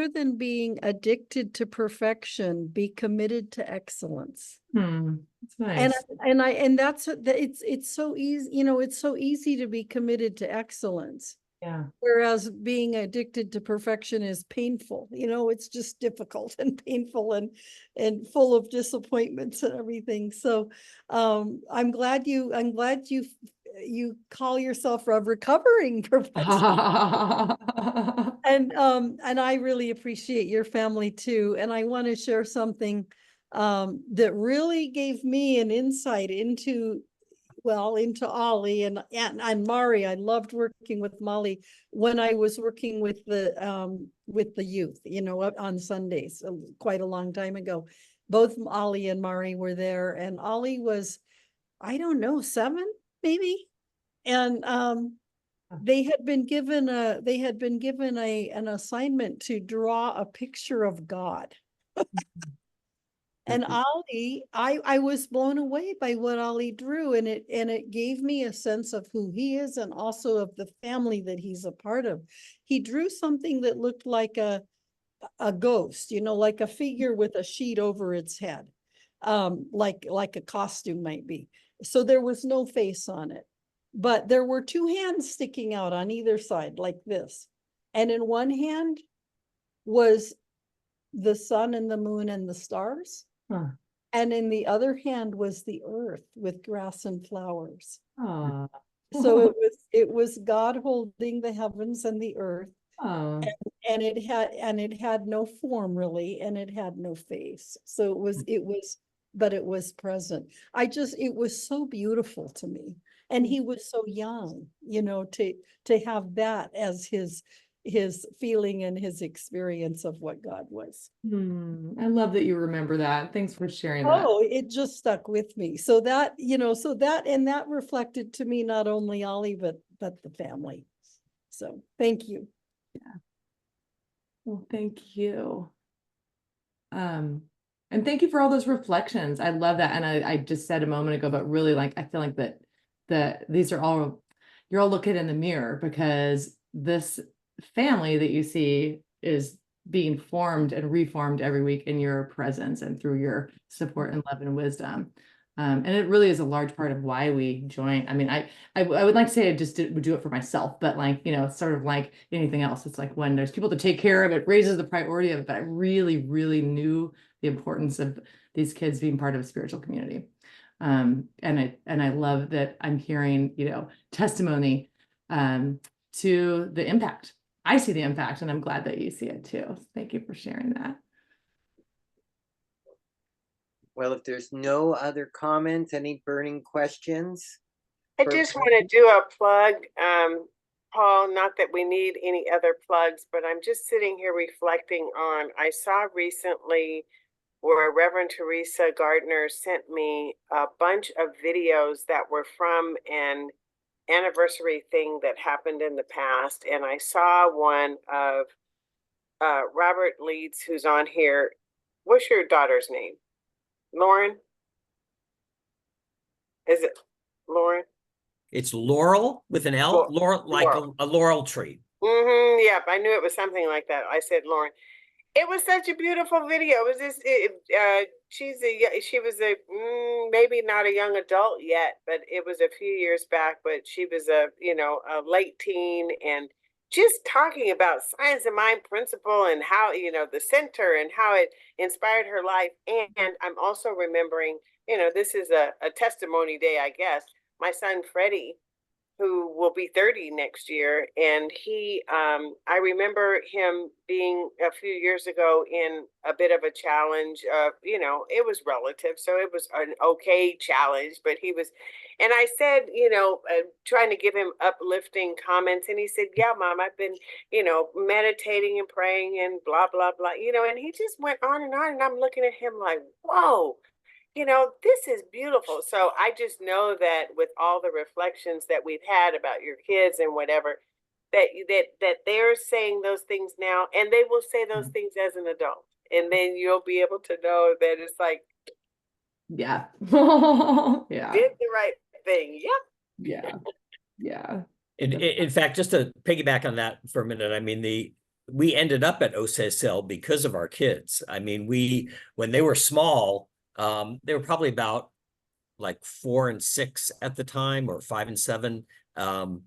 than being addicted to perfection, be committed to excellence. That's nice. And that's it's so easy, you know, it's so easy to be committed to excellence. Yeah. Whereas being addicted to perfection is painful, you know, it's just difficult and painful and full of disappointments and everything. So I'm glad you call yourself a recovering perfectionist. And I really appreciate your family too. And I want to share something that really gave me an insight into Ollie and Mari. I loved working with Molly when I was working with the youth, you know, on Sundays, quite a long time ago. Both Ollie and Mari were there, and Ollie was, I don't know, 7 maybe. And they had been given an assignment to draw a picture of God. And Ollie, I was blown away by what Ollie drew, and it gave me a sense of who he is and also of the family that he's a part of. He drew something that looked like a ghost, you know, like a figure with a sheet over its head, like a costume might be. So there was no face on it, but there were 2 hands sticking out on either side like this. And in one hand was the sun and the moon and the stars. And in the other hand was the earth with grass and flowers. So it was God holding the heavens and the earth. And it had no form really, and it had no face. So but it was present. It was so beautiful to me. And he was so young, you know, to have that as his his feeling and his experience of what God was. I love that you remember that. Thanks for sharing that. Oh, it just stuck with me. So that, so that, and that reflected to me, not only Ollie, but the family. So thank you. Well, thank you. And thank you for all those reflections. I love that. And I just said a moment ago, but really, like, I feel like that these are all, you're all looking in the mirror, because this family that you see is being formed and reformed every week in your presence and through your support and love and wisdom. And it really is a large part of why we join. I mean, I would like to say I just would do it for myself, but like, it's sort of like anything else. It's like when there's people to take care of, it raises the priority of it. But I really, really knew the importance of these kids being part of a spiritual community. And I love that I'm hearing, testimony to the impact. I see the impact, and I'm glad that you see it too. Thank you for sharing that. Well, if there's no other comments, any burning questions? I just want to do a plug, Paul, not that we need any other plugs, but I'm just sitting here reflecting on, I saw recently where Reverend Teresa Gardner sent me a bunch of videos that were from an anniversary thing that happened in the past. And I saw one of Robert Leeds, who's on here. What's your daughter's name? Lauren? Is it Lauren? It's Laurel with an L. Laurel, like a laurel tree. Yep, I knew it was something like that. I said Lauren. It was such a beautiful video. It was just, she was a maybe not a young adult yet, but it was a few years back. But she was a late teen, and just talking about science and mind principle and how the center and how it inspired her life. And I'm also remembering, this is a testimony day, I guess. My son Freddie, who will be 30 next year. And he, I remember him being a few years ago in a bit of a challenge. It was relative, so it was an okay challenge, but he was, and I said, trying to give him uplifting comments. And he said, yeah, Mom, I've been, meditating and praying and blah, blah, blah, and he just went on. And I'm looking at him like, whoa. This is beautiful. So I just know that with all the reflections that we've had about your kids and whatever, that they're saying those things now, and they will say those things as an adult, and then you'll be able to know that it's like, yeah, yeah, did the right thing. Yeah. In fact, just to piggyback on that for a minute, I mean, we ended up at OCSL because of our kids. I mean, when they were small, they were probably about like 4 and 6 at the time, or 5 and 7. And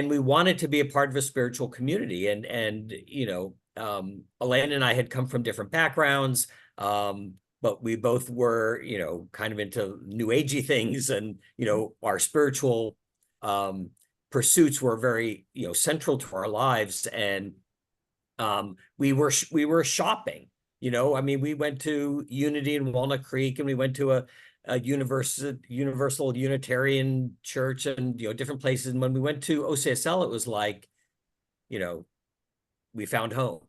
we wanted to be a part of a spiritual community. And Elaine and I had come from different backgrounds, but we both were, kind of into new agey things. And, our spiritual pursuits were very, central to our lives. And we were shopping. I mean, we went to Unity in Walnut Creek, and we went to a Universal Unitarian Church, and different places. And when we went to OCSL, it was like, we found home.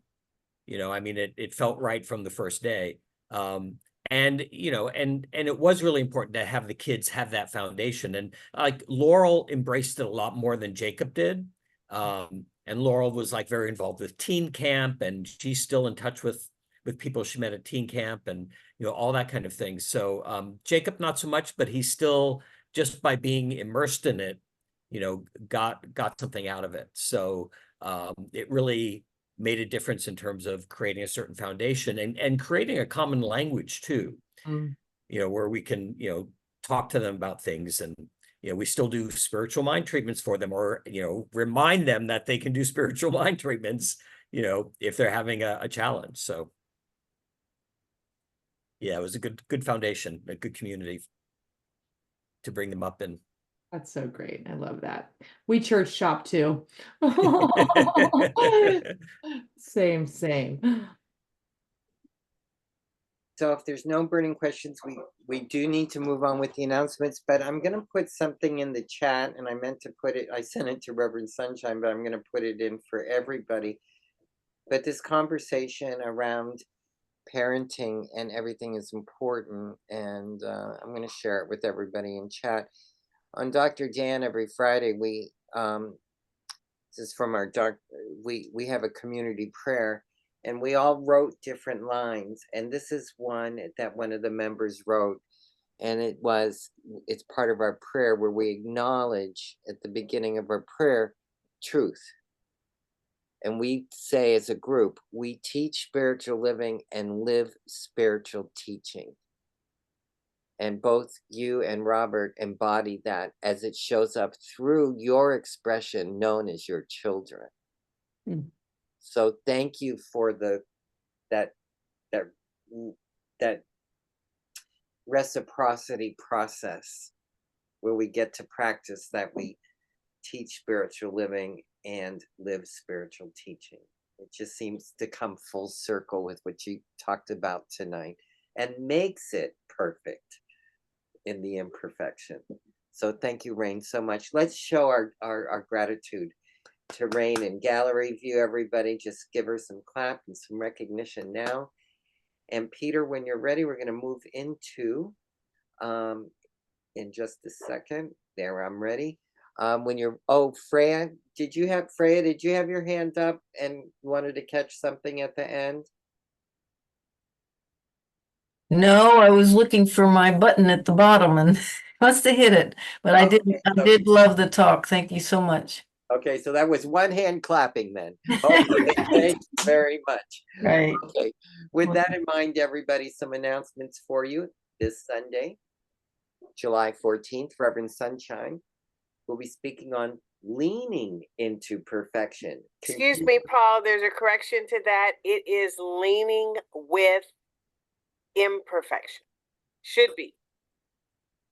I mean, it felt right from the first day. And it was really important to have the kids have that foundation. And like Laurel embraced it a lot more than Jacob did. And Laurel was like very involved with teen camp, and she's still in touch with people she met at teen camp, and all that kind of thing. So Jacob not so much, but he still, just by being immersed in it, got something out of it. So it really made a difference in terms of creating a certain foundation and creating a common language too. Where we can talk to them about things. And we still do spiritual mind treatments for them, or remind them that they can do spiritual mind treatments if they're having a challenge. So yeah, it was a good foundation, a good community to bring them up in. That's so great. I love that. We church shop too. Same. So if there's no burning questions, we do need to move on with the announcements, but I'm going to put something in the chat, and I meant to put it, I sent it to Reverend Sunshine, but I'm going to put it in for everybody. But this conversation around parenting and everything is important, and I'm going to share it with everybody in chat. On Dr. Dan every Friday, we this is from our we have a community prayer, and we all wrote different lines, and this is one that one of the members wrote, and it's part of our prayer where we acknowledge at the beginning of our prayer truth. And we say as a group, we teach spiritual living and live spiritual teaching. And both you and Robert embody that as it shows up through your expression known as your children. Mm. So thank you for that reciprocity process where we get to practice that we teach spiritual living and live spiritual teaching. It just seems to come full circle with what you talked about tonight and makes it perfect in the imperfection. So thank you, Raine, so much. Let's show our gratitude to Raine in gallery view, everybody. Just give her some clap and some recognition now. And Peter, when you're ready, we're going to move into, in just a second. There, I'm ready. When you're, Freya, did you have your hand up and wanted to catch something at the end? No, I was looking for my button at the bottom and must have hit it. But I did love the talk. Thank you so much. Okay, so that was one hand clapping then. Okay, thank you very much. Right. Okay, with that in mind, everybody, some announcements for you. This Sunday, July 14th, Reverend Sunshine will be speaking on leaning into perfection. Excuse me, Paul, there's a correction to that. It is leaning with imperfection. Should be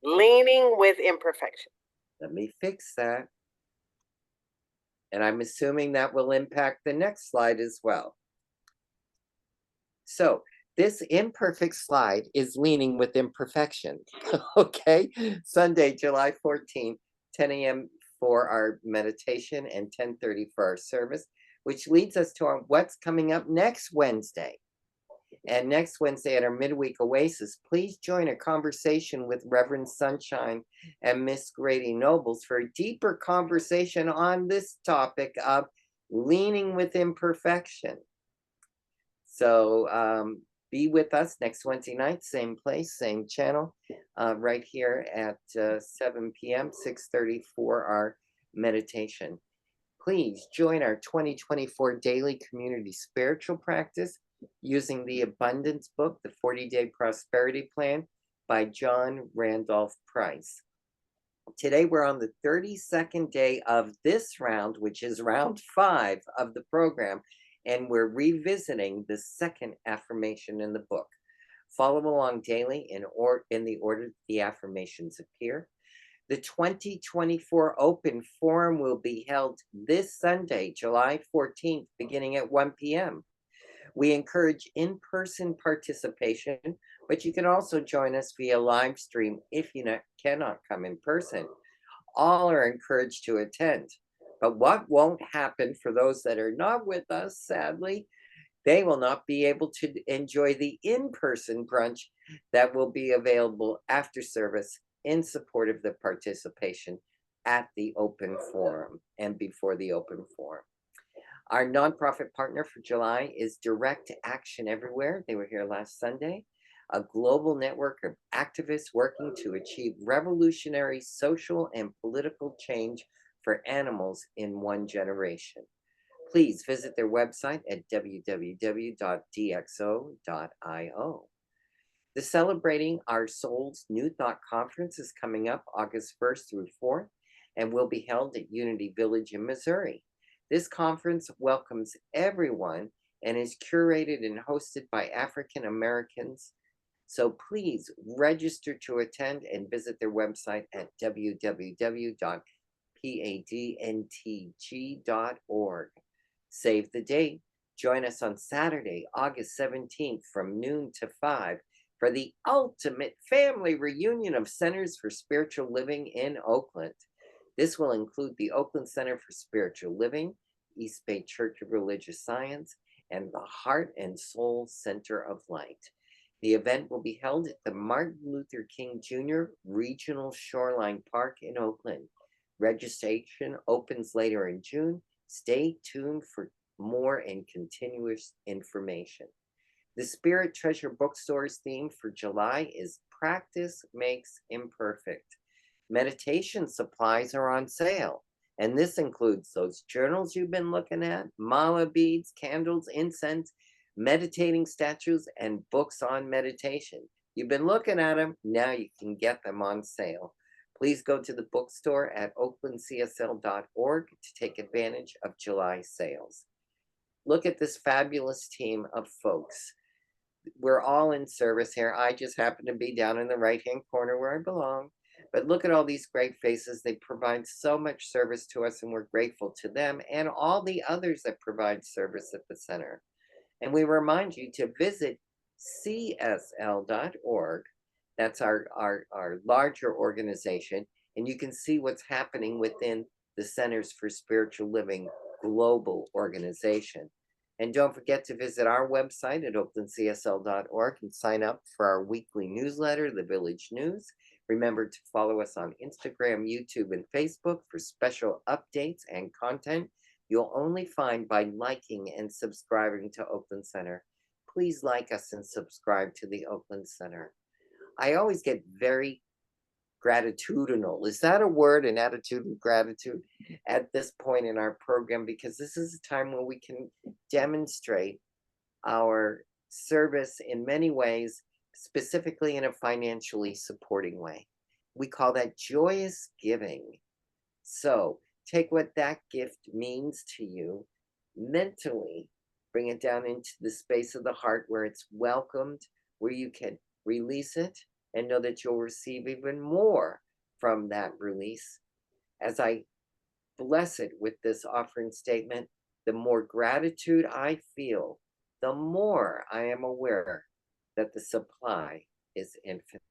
leaning with imperfection. Let me fix that. And I'm assuming that will impact the next slide as well. So this imperfect slide is leaning with imperfection. Okay, Sunday, July 14th, 10 a.m. for our meditation and 10:30 for our service, which leads us to what's coming up next Wednesday. And next Wednesday at our midweek oasis, please join a conversation with Reverend Sunshine and Miss Grady Nobles for a deeper conversation on this topic of leaning with imperfection. So be with us next Wednesday night, same place, same channel, right here at 7 p.m., 6:30 for our meditation. Please join our 2024 daily community spiritual practice using the Abundance book, The 40-Day Prosperity Plan by John Randolph Price. Today, we're on the 32nd day of this round, which is round 5 of the program, and we're revisiting the second affirmation in the book. Follow along daily in the order the affirmations appear. The 2024 Open Forum will be held this Sunday, July 14th, beginning at 1 p.m. We encourage in-person participation, but you can also join us via live stream if you cannot come in person. All are encouraged to attend. But what won't happen for those that are not with us, sadly, they will not be able to enjoy the in-person brunch that will be available after service in support of the participation at the Open Forum and before the Open Forum. Our nonprofit partner for July is Direct Action Everywhere. They were here last Sunday, a global network of activists working to achieve revolutionary social and political change for animals in one generation. Please visit their website at www.dxo.io. The Celebrating Our Souls New Thought Conference is coming up August 1st through 4th and will be held at Unity Village in Missouri. This conference welcomes everyone and is curated and hosted by African Americans. So please register to attend and visit their website at www.padntg.org. Save the date. Join us on Saturday, August 17th from noon to 5 for the ultimate family reunion of Centers for Spiritual Living in Oakland. This will include the Oakland Center for Spiritual Living, East Bay Church of Religious Science, and the Heart and Soul Center of Light. The event will be held at the Martin Luther King Jr. Regional Shoreline Park in Oakland. Registration opens later in June. Stay tuned for more and continuous information. The Spirit Treasure Bookstore's theme for July is Practice Makes Imperfect. Meditation supplies are on sale, and this includes those journals you've been looking at, mala beads, candles, incense, meditating statues, and books on meditation. You've been looking at them, now you can get them on sale. Please go to the bookstore at oaklandcsl.org to take advantage of July sales. Look at this fabulous team of folks. We're all in service here. I just happen to be down in the right-hand corner where I belong. But look at all these great faces. They provide so much service to us, and we're grateful to them and all the others that provide service at the center. And we remind you to visit csl.org. That's our larger organization. And you can see what's happening within the Centers for Spiritual Living global organization. And don't forget to visit our website at oaklandcsl.org and sign up for our weekly newsletter, The Village News. Remember to follow us on Instagram, YouTube, and Facebook for special updates and content you'll only find by liking and subscribing to Oakland Center. Please like us and subscribe to the Oakland Center. I always get very gratitudinal. Is that a word, an attitude of gratitude at this point in our program? Because this is a time where we can demonstrate our service in many ways, specifically in a financially supporting way. We call that joyous giving. So take what that gift means to you mentally, bring it down into the space of the heart where it's welcomed, where you can release it and know that you'll receive even more from that release. As I bless it with this offering statement, the more gratitude I feel, the more I am aware that the supply is infinite.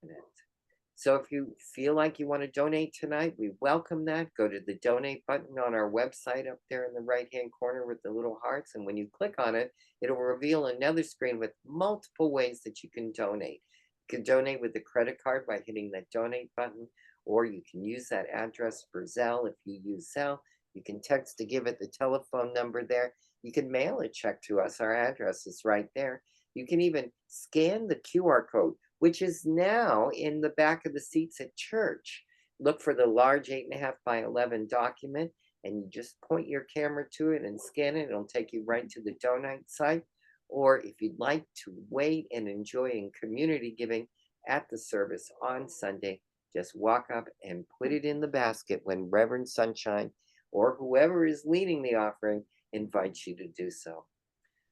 So if you feel like you want to donate tonight, we welcome that. Go to the donate button on our website up there in the right-hand corner with the little hearts. And when you click on it, it'll reveal another screen with multiple ways that you can donate. You can donate with a credit card by hitting that donate button, or you can use that address for Zelle if you use Zelle. You can text to give it the telephone number there. You can mail a check to us. Our address is right there. You can even scan the QR code, which is now in the back of the seats at church. Look for the large 8.5 by 11 document, and you just point your camera to it and scan it. It'll take you right to the donate site. Or if you'd like to wait and enjoy in community giving at the service on Sunday, just walk up and put it in the basket when Reverend Sunshine or whoever is leading the offering invites you to do so.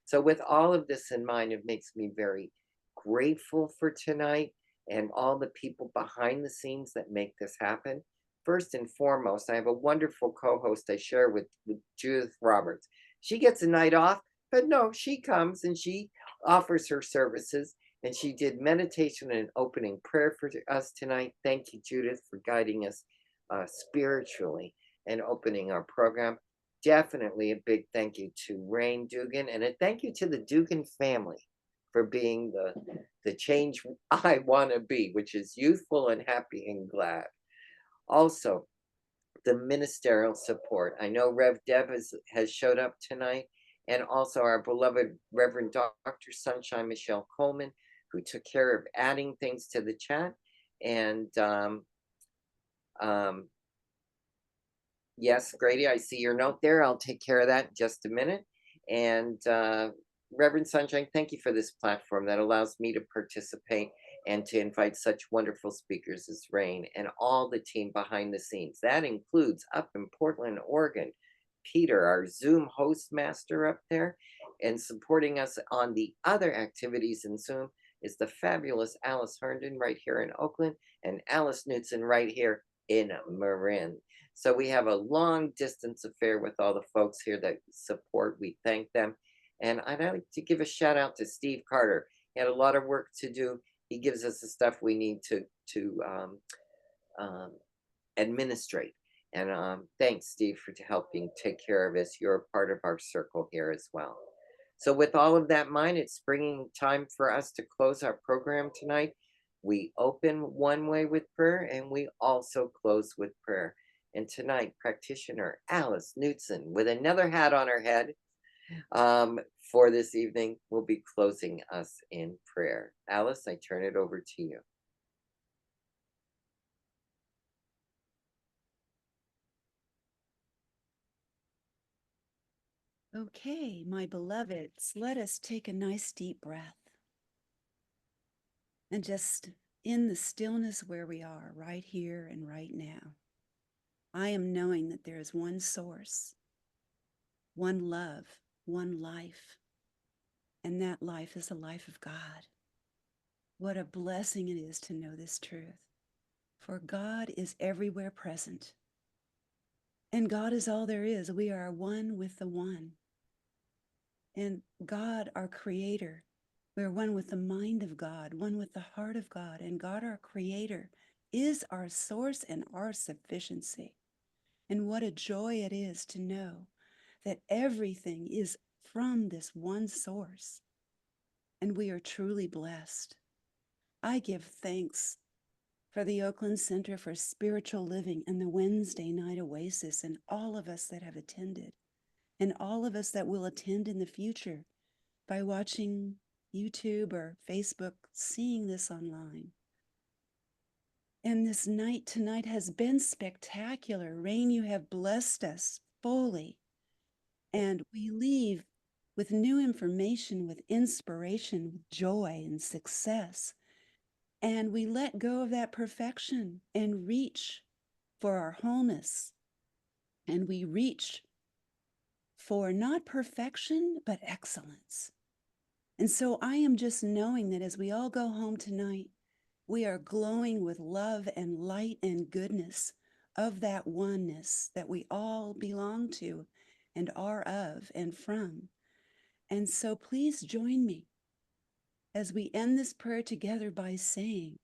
So with all of this in mind, it makes me very grateful for tonight and all the people behind the scenes that make this happen. First and foremost, I have a wonderful co-host I share with Judith Roberts. She gets a night off, but no, she comes and she offers her services, and she did meditation and opening prayer for us tonight. Thank you, Judith, for guiding us spiritually and opening our program. Definitely a big thank you to Raine Dougan, and a thank you to the Dougan family for being the change I want to be, which is youthful and happy and glad. Also, the ministerial support. I know Rev Deb has showed up tonight, and also our beloved Reverend Dr. Sunshine Michelle Coleman, who took care of adding things to the chat. And yes, Grady, I see your note there. I'll take care of that in just a minute. And Reverend Sunshine, thank you for this platform that allows me to participate and to invite such wonderful speakers as Raine and all the team behind the scenes. That includes up in Portland, Oregon, Peter, our Zoom host master up there, and supporting us on the other activities in Zoom is the fabulous Alice Herndon right here in Oakland and Alice Knudsen right here in Marin. So we have a long distance affair with all the folks here that support. We thank them. And I'd like to give a shout out to Steve Carter. He had a lot of work to do He gives us the stuff we need to administrate. And thanks, Steve, for helping take care of us. You're a part of our circle here as well. So with all of that in mind, it's bringing time for us to close our program tonight. We open one way with prayer, and we also close with prayer. And tonight, practitioner Alice Knudsen, with another hat on her head, for this evening, will be closing us in prayer. Alice, I turn it over to you. Okay, my beloveds, let us take a nice deep breath. And just in the stillness where we are, right here and right now, I am knowing that there is one source, one love, one life, and that life is the life of God. What a blessing it is to know this truth. For God is everywhere present. And God is all there is. We are one with the one. And God, our creator, we are one with the mind of God, one with the heart of God. And God, our creator, is our source and our sufficiency. And what a joy it is to know that everything is from this one source. And we are truly blessed. I give thanks for the Oakland Center for Spiritual Living and the Wednesday Night Oasis, and all of us that have attended, and all of us that will attend in the future by watching YouTube or Facebook, seeing this online. And this night tonight has been spectacular. Raine, you have blessed us fully. And we leave with new information, with inspiration, with joy and success. And we let go of that perfection and reach for our wholeness. And we reach for not perfection, but excellence. And so I am just knowing that as we all go home tonight, we are glowing with love and light and goodness of that oneness that we all belong to and are of and from. And so please join me as we end this prayer together by saying,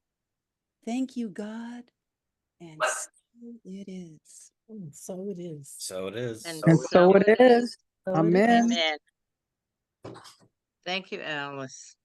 thank you, God, and so it is. And so it is. So it is. And And so it is. So it Amen. is. Amen. Thank you, Alice.